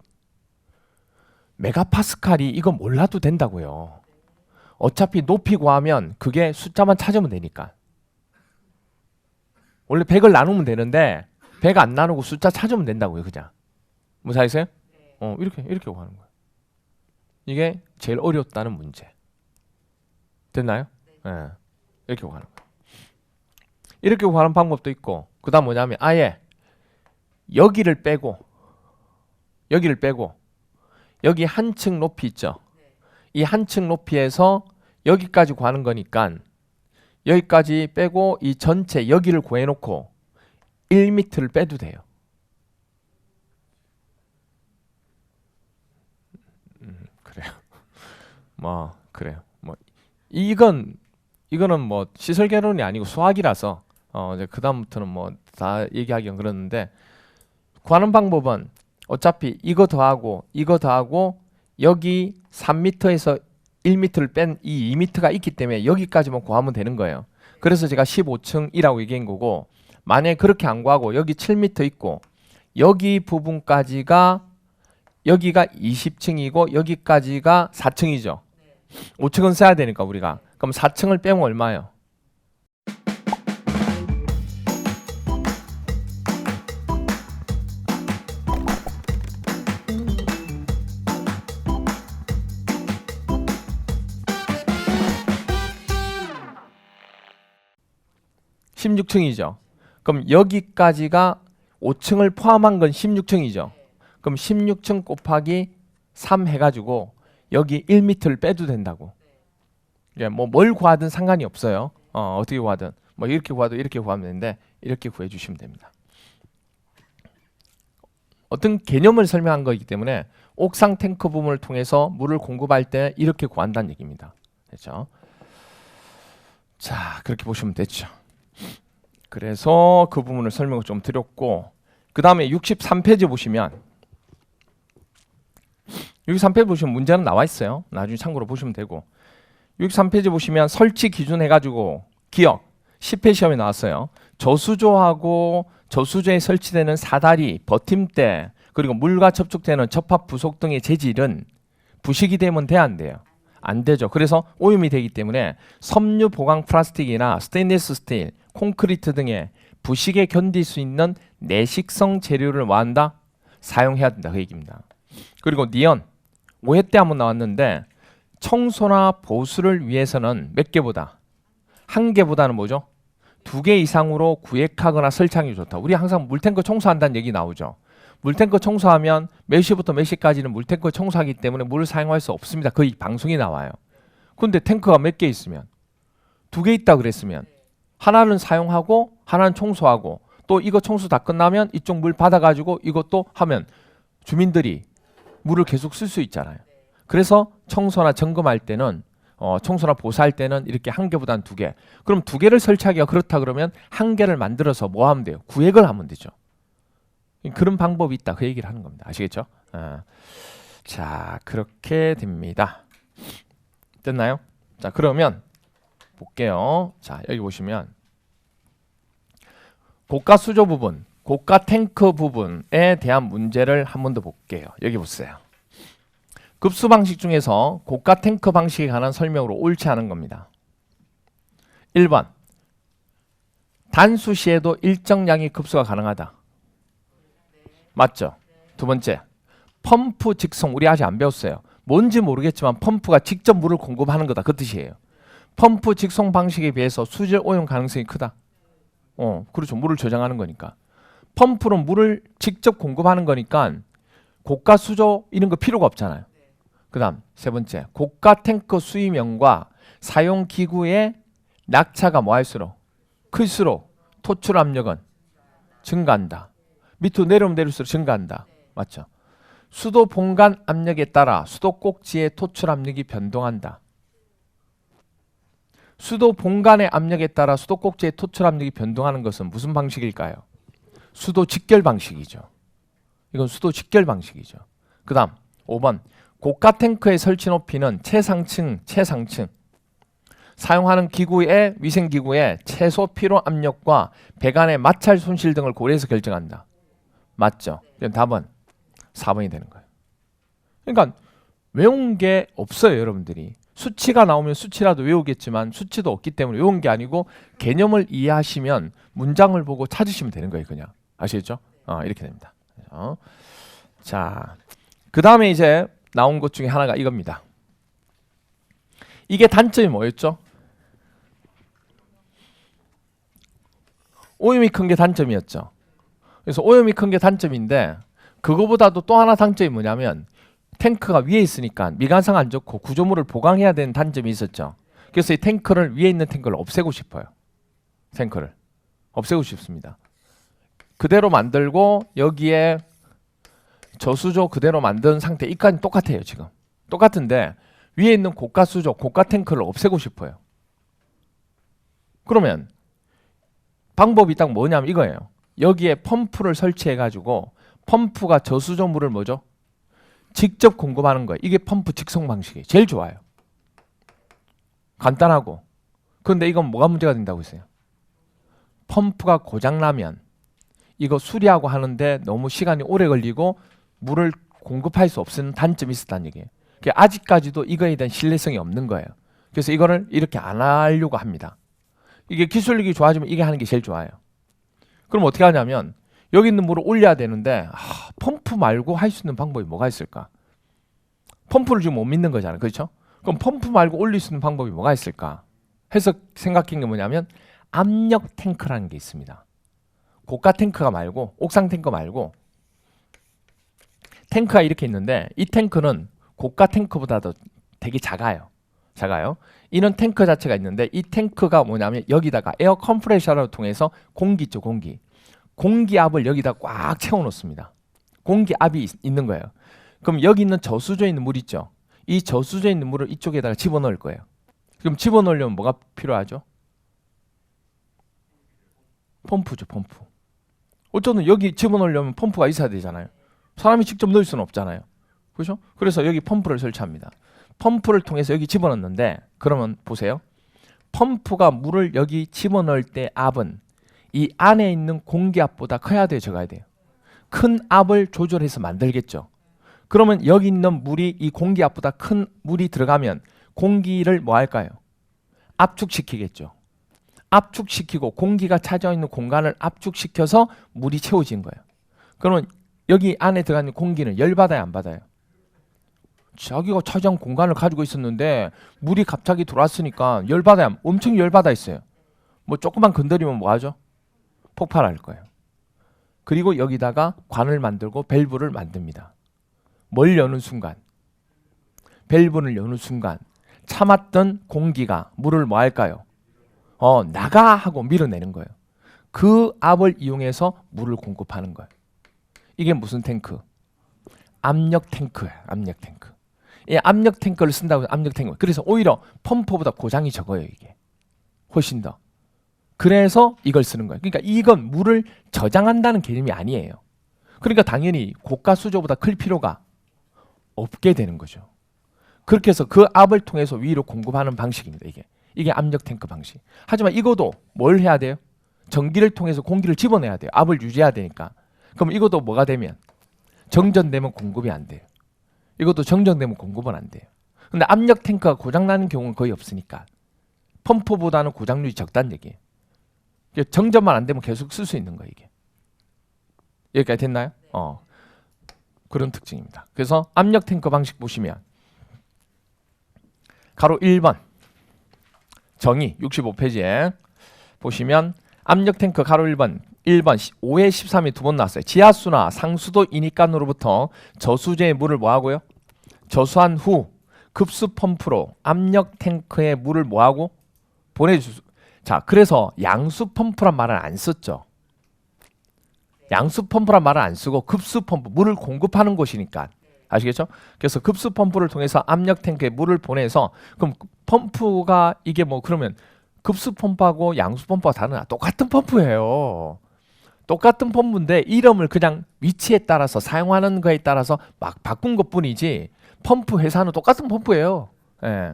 메가파스칼이 이거 몰라도 된다고요. 어차피 높이 구하면 그게 숫자만 찾으면 되니까. 원래 100을 나누면 되는데 100 안 나누고 숫자 찾으면 된다고요. 그냥. 뭐 사이세요? 이렇게 구하는 거예요. 이게 제일 어려웠다는 문제. 됐나요? 네. 이렇게 구하는 거예요. 이렇게 구하는 방법도 있고 그 다음 뭐냐면 아예 여기를 빼고 여기 한 층 높이 있죠. 이 한 층 높이에서 여기까지 구하는 거니까 여기까지 빼고 이 전체 여기를 구해놓고 1m를 빼도 돼요. 그래요. 뭐 그래요. 뭐 이거는 뭐 시설 개론이 아니고 수학이라서 이제 그 다음부터는 뭐 다 얘기하기는 그러는데 구하는 방법은 어차피 이거 더하고 여기 3m에서 1m를 뺀 이 2m가 있기 때문에 여기까지만 구하면 되는 거예요. 그래서 제가 15층이라고 얘기한 거고 만약에 그렇게 안 구하고 여기 7m 있고 여기 부분까지가 여기가 20층이고 여기까지가 4층이죠. 5층은 써야 되니까 우리가. 그럼 4층을 빼면 얼마예요? (16층이죠) 그럼 여기까지가 5층을 포함한 건 16층이죠. 그럼 16층 곱하기 3 해가지고 여기 1m를 빼도 된다고. 예, 뭐 뭘 구하든 상관이 없어요. 어떻게 구하든 뭐 이렇게 구하든 이렇게 구하면 되는데 이렇게 구해 주시면 됩니다. 어떤 개념을 설명한 거이기 때문에 옥상 탱크 부분을 통해서 물을 공급할 때 이렇게 구한다는 얘기입니다. 됐죠? 자, 그렇게 보시면 됐죠. 그래서 그 부분을 설명을 좀 드렸고 그 다음에 63페이지 보시면 63페이지 보시면 문제는 나와 있어요. 나중에 참고로 보시면 되고 63페이지 보시면 설치 기준 해가지고 기억 10회 시험에 나왔어요. 저수조하고 저수조에 설치되는 사다리, 버팀대 그리고 물과 접촉되는 접합 부속 등의 재질은 부식이 되면 돼야 안 돼요? 안 되죠. 그래서 오염이 되기 때문에 섬유 보강 플라스틱이나 스테인리스 스틸, 콘크리트 등의 부식에 견딜 수 있는 내식성 재료를 뭐한다? 사용해야 된다. 그 얘기입니다. 그리고 니언 5회 때 한번 나왔는데 청소나 보수를 위해서는 몇 개보다? 한 개보다는 뭐죠? 2개 이상으로 구획하거나 설치하는 게 좋다. 우리 항상 물탱크 청소한다는 얘기 나오죠. 물탱크 청소하면 몇 시부터 몇 시까지는 물탱크 청소하기 때문에 물을 사용할 수 없습니다. 거의 방송이 나와요. 근데 탱크가 몇 개 있으면 2개 있다 그랬으면 하나는 사용하고 하나는 청소하고 또 이거 청소 다 끝나면 이쪽 물 받아가지고 이것도 하면 주민들이 물을 계속 쓸 수 있잖아요. 그래서 청소나 점검할 때는 청소나 보수할 때는 이렇게 한 개보다는 2개. 그럼 2개를 설치하기가 그렇다 그러면 한 개를 만들어서 뭐 하면 돼요? 구획을 하면 되죠. 그런 방법이 있다. 그 얘기를 하는 겁니다. 아시겠죠? 자, 그렇게 됩니다. 됐나요? 자, 그러면 볼게요. 자, 여기 보시면 고가 수조 부분, 고가 탱크 부분에 대한 문제를 한 번 더 볼게요. 여기 보세요. 급수 방식 중에서 고가 탱크 방식에 관한 설명으로 옳지 않은 겁니다. 1번 단수 시에도 일정량의 급수가 가능하다. 맞죠? 두 번째, 펌프 직송. 우리 아직 안 배웠어요. 뭔지 모르겠지만 펌프가 직접 물을 공급하는 거다. 그 뜻이에요. 펌프 직송 방식에 비해서 수질 오염 가능성이 크다. 그렇죠. 물을 저장하는 거니까. 펌프는 물을 직접 공급하는 거니까 고가 수조 이런 거 필요가 없잖아요. 그 다음 세 번째, 고가 탱크 수위면과 사용 기구의 낙차가 뭐 할수록 클수록 토출 압력은 증가한다. 밑으로 내려오면 내릴수록 증가한다. 맞죠? 수도 본관 압력에 따라 수도 꼭지의 토출 압력이 변동한다. 수도 본관의 압력에 따라 수도 꼭지의 토출 압력이 변동하는 것은 무슨 방식일까요? 수도 직결 방식이죠. 이건 수도 직결 방식이죠. 그 다음 5번, 고가 탱크의 설치 높이는 최상층 사용하는 기구의 위생기구의 최소 필요 압력과 배관의 마찰 손실 등을 고려해서 결정한다. 맞죠? 그럼 답은 4번이 되는 거예요. 그러니까 외운 게 없어요, 여러분들이. 수치가 나오면 수치라도 외우겠지만 수치도 없기 때문에 외운 게 아니고 개념을 이해하시면 문장을 보고 찾으시면 되는 거예요, 그냥. 아시겠죠? 이렇게 됩니다. 자, 그 다음에 이제 나온 것 중에 하나가 이겁니다. 이게 단점이 뭐였죠? 오염이 큰 게 단점이었죠. 그래서 오염이 큰 게 단점인데 그거보다도 또 하나 단점이 뭐냐면 탱크가 위에 있으니까 미관상 안 좋고 구조물을 보강해야 되는 단점이 있었죠. 그래서 이 탱크를 위에 있는 탱크를 없애고 싶어요. 탱크를 없애고 싶습니다. 그대로 만들고 여기에 저수조 그대로 만든 상태 이까지 똑같아요. 지금 똑같은데 위에 있는 고가 수조 고가 탱크를 없애고 싶어요. 그러면 방법이 딱 뭐냐면 이거예요. 여기에 펌프를 설치해 가지고 펌프가 저수조물을 뭐죠? 직접 공급하는 거예요. 이게 펌프 직송 방식이에요. 제일 좋아요. 간단하고. 그런데 이건 뭐가 문제가 된다고 했어요? 펌프가 고장나면 이거 수리하고 하는데 너무 시간이 오래 걸리고 물을 공급할 수 없는 단점이 있었다는 얘기예요. 아직까지도 이거에 대한 신뢰성이 없는 거예요. 그래서 이거를 이렇게 안 하려고 합니다. 이게 기술력이 좋아지면 이게 하는 게 제일 좋아요. 그럼 어떻게 하냐면 여기 있는 물을 올려야 되는데 펌프 말고 할 수 있는 방법이 뭐가 있을까? 펌프를 지금 못 믿는 거잖아요. 그렇죠? 그럼 펌프 말고 올릴 수 있는 방법이 뭐가 있을까? 해서 생각한 게 뭐냐면 압력 탱크라는 게 있습니다. 고가 탱크가 말고 옥상 탱크 말고 탱크가 이렇게 있는데 이 탱크는 고가 탱크보다도 되게 작아요. 이런 탱크 자체가 있는데 이 탱크가 뭐냐면 여기다가 에어 컴프레셔를 통해서 공기 있죠. 공기압을 여기다 꽉 채워 놓습니다. 공기압이 있는 거예요. 그럼 여기 있는 저수조에 있는 물 있죠. 이 저수조에 있는 물을 이쪽에다가 집어넣을 거예요. 그럼 집어넣으려면 뭐가 필요하죠? 펌프죠. 펌프. 어쩌면 여기 집어넣으려면 펌프가 있어야 되잖아요. 사람이 직접 넣을 수는 없잖아요. 그렇죠? 그래서 여기 펌프를 설치합니다. 펌프를 통해서 여기 집어넣는데 그러면 보세요. 펌프가 물을 여기 집어넣을 때 압은 이 안에 있는 공기압보다 커야 돼요? 적어야 돼요? 큰 압을 조절해서 만들겠죠. 그러면 여기 있는 물이 이 공기압보다 큰 물이 들어가면 공기를 뭐 할까요? 압축시키겠죠. 압축시키고 공기가 차지하고 있는 공간을 압축시켜서 물이 채워진 거예요. 그러면 여기 안에 들어가는 공기는 열받아요? 안 받아요? 자기가 차지한 공간을 가지고 있었는데 물이 갑자기 들어왔으니까 열받아요? 엄청 열받아 있어요. 뭐 조금만 건드리면 뭐 하죠? 폭발할 거예요. 그리고 여기다가 관을 만들고 밸브를 만듭니다. 뭘 여는 순간? 밸브를 여는 순간 참았던 공기가 물을 뭐 할까요? 나가 하고 밀어내는 거예요. 그 압을 이용해서 물을 공급하는 거예요. 이게 무슨 탱크? 압력 탱크예요. 압력 탱크. 이 압력 탱크를 쓴다고 해서 압력 탱크. 그래서 오히려 펌프보다 고장이 적어요. 이게 훨씬 더. 그래서 이걸 쓰는 거예요. 그러니까 이건 물을 저장한다는 개념이 아니에요. 그러니까 당연히 고가 수조보다 클 필요가 없게 되는 거죠. 그렇게 해서 그 압을 통해서 위로 공급하는 방식입니다. 이게 압력 탱크 방식. 하지만 이것도 뭘 해야 돼요? 전기를 통해서 공기를 집어내야 돼요. 압을 유지해야 되니까. 그럼 이것도 뭐가 되면? 정전되면 공급이 안 돼요. 이것도 정전되면 공급은 안 돼요. 근데 압력 탱크가 고장나는 경우는 거의 없으니까 펌프보다는 고장률이 적다는 얘기예요. 정전만 안 되면 계속 쓸 수 있는 거예요, 이게. 여기까지 됐나요? 그런 특징입니다. 그래서 압력 탱크 방식 보시면 가로 1번 정의 65페이지에 보시면 압력 탱크 가로 1번 5회 13이 두 번 나왔어요. 지하수나 상수도 인입관으로부터 저수지의 물을 뭐하고요? 저수한 후 급수 펌프로 압력 탱크에 물을 뭐하고? 보내주. 자, 그래서 양수 펌프란 말을 안 썼죠. 양수 펌프란 말을 안 쓰고 급수 펌프, 물을 공급하는 곳이니까. 아시겠죠? 그래서 급수 펌프를 통해서 압력 탱크에 물을 보내서, 그럼 펌프가 이게 뭐 그러면 급수 펌프하고 양수 펌프가 다르나? 똑같은 펌프예요. 똑같은 펌프인데 이름을 그냥 위치에 따라서 사용하는 거에 따라서 막 바꾼 것뿐이지 펌프 회사는 똑같은 펌프예요. 예.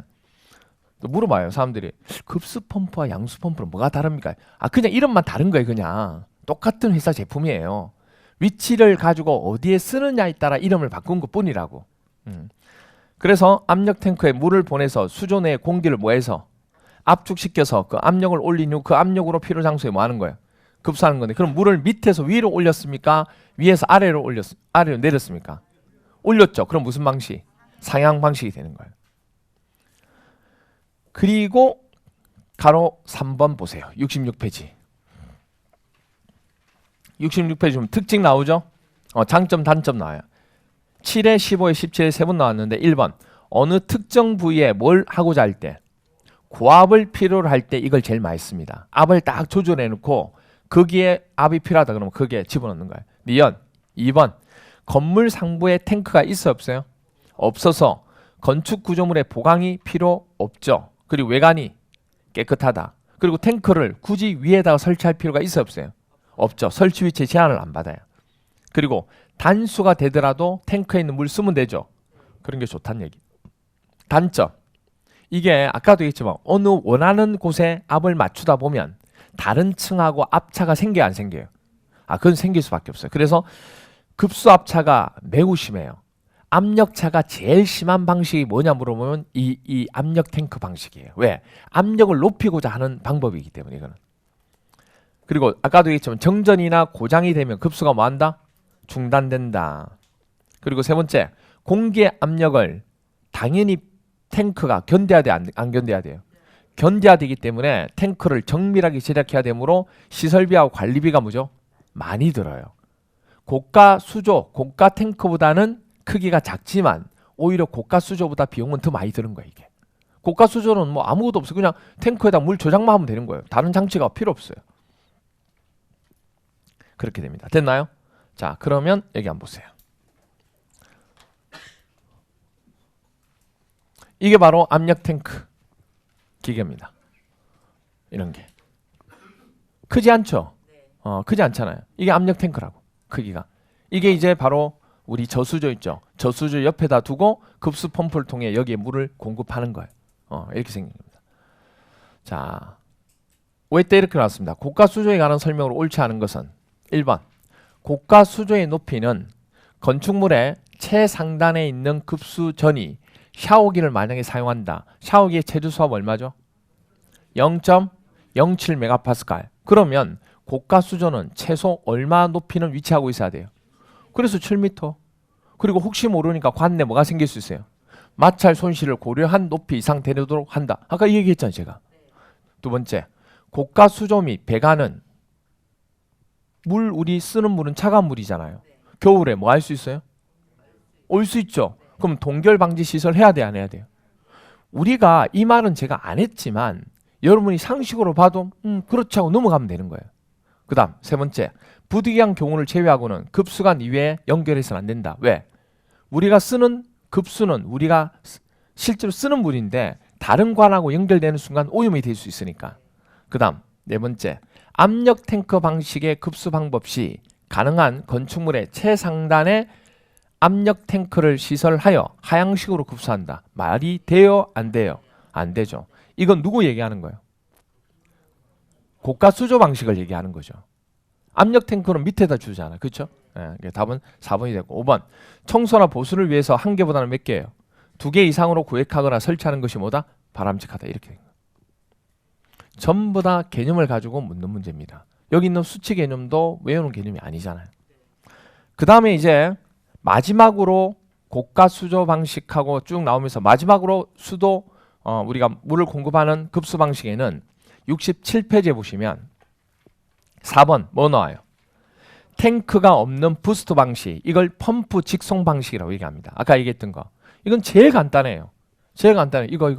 물어봐요, 사람들이. 급수 펌프와 양수 펌프는 뭐가 다릅니까? 그냥 이름만 다른 거예요, 그냥. 똑같은 회사 제품이에요. 위치를 가지고 어디에 쓰느냐에 따라 이름을 바꾼 것뿐이라고. 그래서 압력 탱크에 물을 보내서 수조 내에 공기를 뭐해서 압축시켜서 그 압력을 올린 후 그 압력으로 필요 장소에 뭐 하는 거예요? 급수하는 건데, 그럼 물을 밑에서 위로 올렸습니까? 위에서 아래로 아래로 내렸습니까? 올렸죠. 그럼 무슨 방식? 상향 방식이 되는 거예요. 그리고 가로 3번 보세요. 66페이지. 66페이지 보면 특징 나오죠? 장점, 단점 나와요. 7에 15에 17에 3번 나왔는데 1번 어느 특정 부위에 뭘 하고자 할 때 고압을 필요로 할 때 이걸 제일 많이 씁니다. 압을 딱 조절해 놓고 거기에 압이 필요하다 그러면 거기에 집어넣는 거예요. 니은 2번 건물 상부에 탱크가 있어 없어요? 없어서 건축 구조물의 보강이 필요 없죠. 그리고 외관이 깨끗하다. 그리고 탱크를 굳이 위에다가 설치할 필요가 있어 없어요? 없죠. 설치 위치에 제한을 안 받아요. 그리고 단수가 되더라도 탱크에 있는 물 쓰면 되죠. 그런 게 좋다는 얘기. 단점. 이게 아까도 얘기했지만 어느 원하는 곳에 압을 맞추다 보면 다른 층하고 압차가 생겨요, 안 생겨요? 그건 생길 수밖에 없어요. 그래서 급수 압차가 매우 심해요. 압력차가 제일 심한 방식이 뭐냐 물어보면 이 압력 탱크 방식이에요. 왜? 압력을 높이고자 하는 방법이기 때문에 이거는. 그리고 아까도 얘기했지만 정전이나 고장이 되면 급수가 뭐한다? 중단된다. 그리고 세 번째, 공기의 압력을 당연히 탱크가 견뎌야 돼, 안 견뎌야 돼요? 견뎌야 되기 때문에 탱크를 정밀하게 제작해야 되므로 시설비하고 관리비가 뭐죠? 많이 들어요. 고가 수조, 고가 탱크보다는 크기가 작지만 오히려 고가 수조보다 비용은 더 많이 드는 거예요, 이게. 고가 수조는 뭐 아무것도 없어요. 그냥 탱크에다 물 저장만 하면 되는 거예요. 다른 장치가 필요 없어요. 그렇게 됩니다. 됐나요? 자, 그러면 여기 한번 보세요. 이게 바로 압력 탱크 기계입니다. 이런 게 크지 않죠? 크지 않잖아요. 이게 압력 탱크라고, 크기가. 이게 이제 바로 우리 저수조 있죠? 저수조 옆에다 두고 급수 펌프를 통해 여기에 물을 공급하는 거예요. 이렇게 생긴 겁니다. 자, 왜 때 이렇게 나왔습니다. 고가 수조에 관한 설명으로 옳지 않은 것은 1번 고가 수조의 높이는 건축물의 최상단에 있는 급수전이 샤워기를 만약에 사용한다. 샤워기의 최저 수압 얼마죠? 0.07메가파스칼. 그러면 고가 수조는 최소 얼마 높이는 위치하고 있어야 돼요? 그래서 7m. 그리고 혹시 모르니까 관내 뭐가 생길 수 있어요? 마찰 손실을 고려한 높이 이상 되도록 한다. 아까 이 얘기했잖아요, 제가. 두 번째, 고가 수조 및 배관은 우리 쓰는 물은 차가운 물이잖아요. 겨울에 뭐 할 수 있어요? 올 수 있죠. 그럼 동결 방지 시설 해야 돼, 안 해야 돼요? 우리가 이 말은 제가 안 했지만 여러분이 상식으로 봐도 그렇지 하고 넘어가면 되는 거예요. 그 다음 세 번째, 부득이한 경우를 제외하고는 급수관 이외에 연결해서는 안 된다. 왜? 우리가 쓰는 급수는 우리가 실제로 쓰는 물인데 다른 관하고 연결되는 순간 오염이 될 수 있으니까. 그 다음 네 번째, 압력 탱크 방식의 급수 방법 시 가능한 건축물의 최상단에 압력 탱크를 시설하여 하향식으로 급수한다. 말이 돼요? 안 돼요? 안 되죠. 이건 누구 얘기하는 거예요? 고가 수조 방식을 얘기하는 거죠. 압력 탱크는 밑에다 주잖아요. 그렇죠? 예, 답은 4번이 되고 5번 청소나 보수를 위해서 한 개보다는 몇 개예요? 2개 이상으로 구획하거나 설치하는 것이 뭐다? 바람직하다. 이렇게 된 거예요. 전부 다 개념을 가지고 묻는 문제입니다. 여기 있는 수치 개념도 외우는 개념이 아니잖아요. 그 다음에 이제 마지막으로 고가 수조 방식하고 쭉 나오면서 마지막으로 수도 우리가 물을 공급하는 급수 방식에는 67페이지에 보시면 4번 뭐 나와요? 탱크가 없는 부스트 방식, 이걸 펌프 직송 방식이라고 얘기합니다. 아까 얘기했던 거. 이건 제일 간단해요. 제일 간단해. 이거.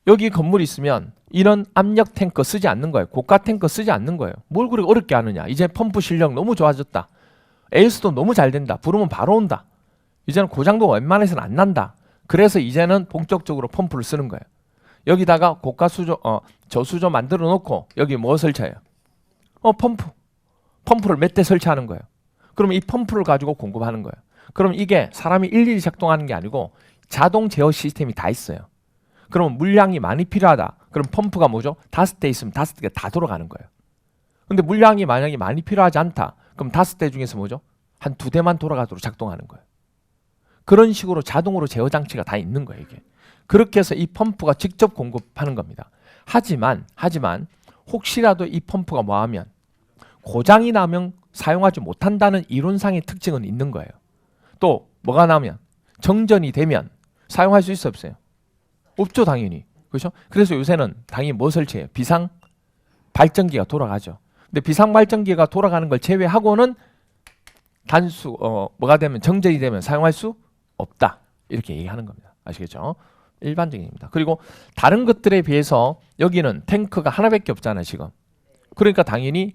여기 건물이 있으면 이런 압력 탱크 쓰지 않는 거예요. 고가 탱크 쓰지 않는 거예요. 뭘 그렇게 어렵게 하느냐. 이제 펌프 실력 너무 좋아졌다. 에이스도 너무 잘 된다. 부르면 바로 온다. 이제는 고장도 웬만해서는 안 난다. 그래서 이제는 본격적으로 펌프를 쓰는 거예요. 여기다가 고가 수조, 저수조 만들어 놓고 여기 뭐 설치해요? 펌프를 몇 대 설치하는 거예요. 그러면 이 펌프를 가지고 공급하는 거예요. 그럼 이게 사람이 일일이 작동하는 게 아니고 자동 제어 시스템이 다 있어요. 그러면 물량이 많이 필요하다. 그럼 펌프가 뭐죠? 5대 있으면 5대가 다 돌아가는 거예요. 근데 물량이 만약에 많이 필요하지 않다. 그럼 5대 중에서 뭐죠? 한 2대만 돌아가도록 작동하는 거예요. 그런 식으로 자동으로 제어 장치가 다 있는 거예요, 이게. 그렇게 해서 이 펌프가 직접 공급하는 겁니다. 하지만 혹시라도 이 펌프가 뭐하면 고장이 나면 사용하지 못한다는 이론상의 특징은 있는 거예요. 또 뭐가 나면 정전이 되면 사용할 수 있어 없어요? 없죠, 당연히. 그렇죠? 그래서 요새는 당연히 뭐 설치해요? 비상 발전기가 돌아가죠. 근데 비상 발전기가 돌아가는 걸 제외하고는 단수 뭐가 되면 정전이 되면 사용할 수 없다. 이렇게 얘기하는 겁니다. 아시겠죠? 일반적입니다. 그리고 다른 것들에 비해서 여기는 탱크가 하나밖에 없잖아요, 지금. 그러니까 당연히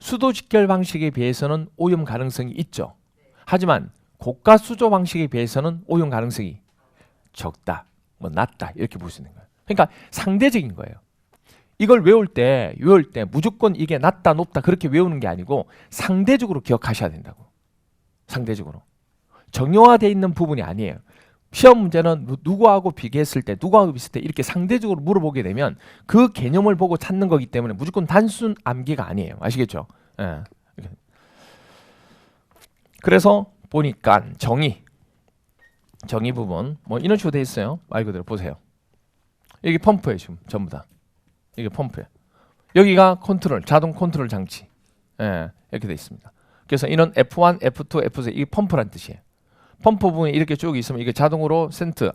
수도 직결 방식에 비해서는 오염 가능성이 있죠. 하지만 고가 수조 방식에 비해서는 오염 가능성이 적다, 뭐 낮다 이렇게 볼 수 있는 거예요. 그러니까 상대적인 거예요. 이걸 외울 때 무조건 이게 낮다 높다 그렇게 외우는 게 아니고 상대적으로 기억하셔야 된다고. 상대적으로 정형화되어 있는 부분이 아니에요. 시험 문제는 누구하고 비교했을 때 누구하고 비슷할 때 이렇게 상대적으로 물어보게 되면 그 개념을 보고 찾는 거기 때문에 무조건 단순 암기가 아니에요. 아시겠죠? 예. 그래서 보니까 정의 부분 뭐 이런 식으로 돼 있어요. 말 그대로 보세요. 이게 펌프예요, 지금 전부 다. 이게 펌프예요. 여기가 컨트롤, 자동 컨트롤 장치. 예, 이렇게 돼 있습니다. 그래서 이런 F1, F2, F3 이게 펌프란 뜻이에요. 펌프 부분이 이렇게 쭉 있으면 이게 자동으로 센트,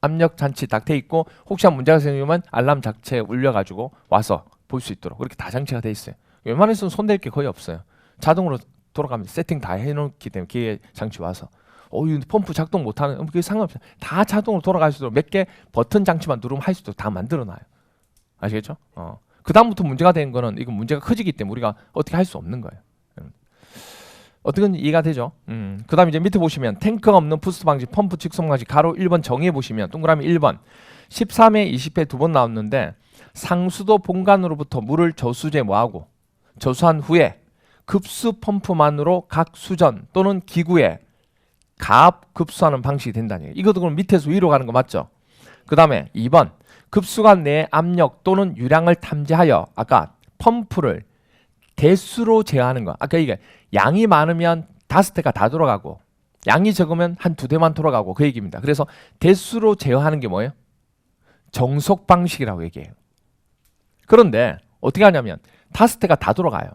압력 장치 딱 돼 있고 혹시 문제가 생기면 알람 자체에 울려가지고 와서 볼 수 있도록 그렇게 다 장치가 돼 있어요. 웬만해서는 손댈 게 거의 없어요. 자동으로 돌아가면 세팅 다 해놓기 때문에 기계 장치 와서 이 펌프 작동 못하는 그게 상관없어요. 다 자동으로 돌아갈 수 있도록 몇 개 버튼 장치만 누르면 할 수 있도록 다 만들어놔요. 아시겠죠? 그 다음부터 문제가 되는 거는 이건 문제가 커지기 때문에 우리가 어떻게 할 수 없는 거예요. 어떻게든 이해가 되죠? 그 다음에 이제 밑에 보시면 탱크가 없는 부스트 방식, 펌프 직송 방식 가로 1번 정의해 보시면 동그라미 1번 13회 20회 두 번 나왔는데 상수도 본관으로부터 물을 저수지에 뭐하고 저수한 후에 급수 펌프만으로 각 수전 또는 기구에 가압 급수하는 방식이 된다는 얘기예요. 이것도 그럼 밑에서 위로 가는 거 맞죠? 그 다음에 2번 급수관 내의 압력 또는 유량을 탐지하여 아까 펌프를 대수로 제어하는 거. 아까 이게 양이 많으면 5대가 다 돌아가고 양이 적으면 한 2대만 돌아가고 그 얘기입니다. 그래서 대수로 제어하는 게 뭐예요? 정속 방식이라고 얘기해요. 그런데 어떻게 하냐면 5대가 다 돌아가요.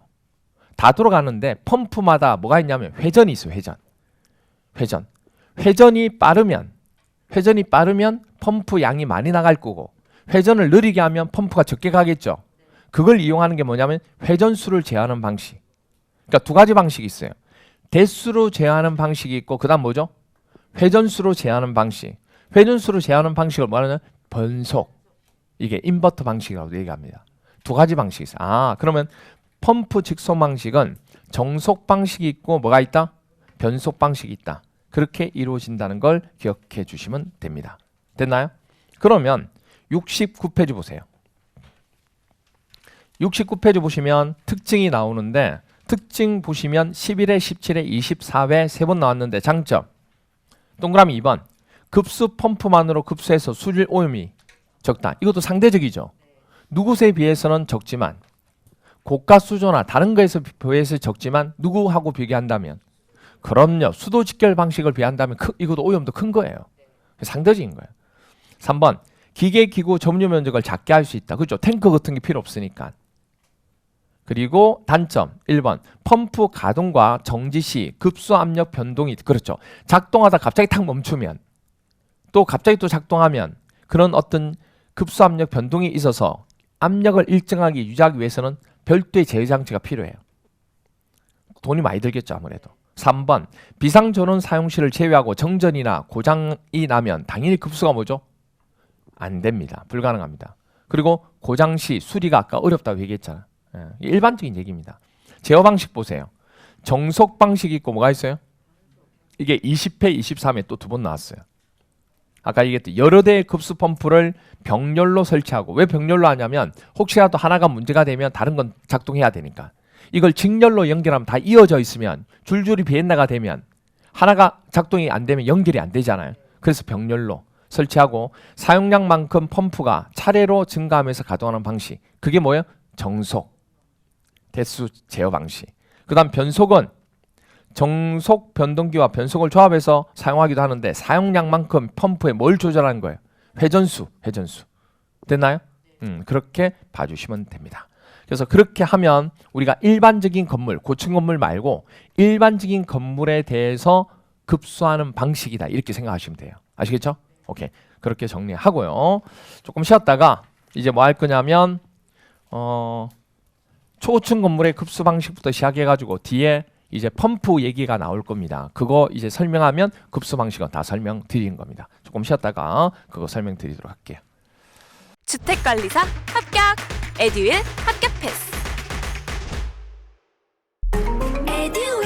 다 돌아가는데 펌프마다 뭐가 있냐면 회전이 있어요. 회전이 빠르면 펌프 양이 많이 나갈 거고 회전을 느리게 하면 펌프가 적게 가겠죠. 그걸 이용하는 게 뭐냐면 회전수를 제어하는 방식. 그러니까 두 가지 방식이 있어요. 대수로 제어하는 방식이 있고 그다음 뭐죠? 회전수로 제어하는 방식. 회전수로 제어하는 방식을 말하는 변속. 이게 인버터 방식이라고 얘기합니다. 두 가지 방식이 있어요. 그러면 펌프 직송 방식은 정속 방식이 있고 뭐가 있다? 변속 방식이 있다. 그렇게 이루어진다는 걸 기억해 주시면 됩니다. 됐나요? 그러면 69페이지 보세요. 69페이지 보시면 특징이 나오는데 특징 보시면 11회, 17회, 24회 3번 나왔는데 장점 동그라미 2번 급수 펌프만으로 급수해서 수질 오염이 적다. 이것도 상대적이죠. 누구에 비해서는 적지만 고가 수조나 다른 거에서 비해서 적지만 누구하고 비교한다면 그럼요. 수도 직결 방식을 비한다면 이것도 오염도 큰 거예요. 상대적인 거예요. 3번 기계 기구 점유 면적을 작게 할 수 있다. 그렇죠? 탱크 같은 게 필요 없으니까. 그리고 단점 1번 펌프 가동과 정지 시 급수 압력 변동이 그렇죠. 작동하다 갑자기 탁 멈추면 또 갑자기 또 작동하면 그런 어떤 급수 압력 변동이 있어서 압력을 일정하게 유지하기 위해서는 별도의 제어 장치가 필요해요. 돈이 많이 들겠죠, 아무래도. 3번 비상전원 사용 시를 제외하고 정전이나 고장이 나면 당연히 급수가 뭐죠? 안 됩니다. 불가능합니다. 그리고 고장 시 수리가 아까 어렵다고 얘기했잖아. 일반적인 얘기입니다. 제어 방식 보세요. 정속 방식이 있고 뭐가 있어요? 이게 20회, 23회 또 2번 나왔어요. 아까 얘기했듯이 여러 대의 급수 펌프를 병렬로 설치하고 왜 병렬로 하냐면 혹시라도 하나가 문제가 되면 다른 건 작동해야 되니까. 이걸 직렬로 연결하면 다 이어져 있으면 줄줄이 비엔나가 되면 하나가 작동이 안 되면 연결이 안 되잖아요. 그래서 병렬로 설치하고 사용량만큼 펌프가 차례로 증가하면서 가동하는 방식. 그게 뭐예요? 정속, 대수 제어 방식. 그 다음 변속은 정속 변동기와 변속을 조합해서 사용하기도 하는데 사용량만큼 펌프에 뭘 조절하는 거예요? 회전수. 됐나요? 그렇게 봐주시면 됩니다. 그래서 그렇게 하면 우리가 일반적인 건물, 고층 건물 말고 일반적인 건물에 대해서 급수하는 방식이다. 이렇게 생각하시면 돼요. 아시겠죠? 오케이. 그렇게 정리하고요. 조금 쉬었다가 이제 뭐 할 거냐면 초고층 건물의 급수 방식부터 시작해가지고 뒤에 이제 펌프 얘기가 나올 겁니다. 그거 이제 설명하면 급수 방식은 다 설명드린 겁니다. 조금 쉬었다가 그거 설명드리도록 할게요. 주택관리사 합격! 에듀윌 합격 패스! 에듀윌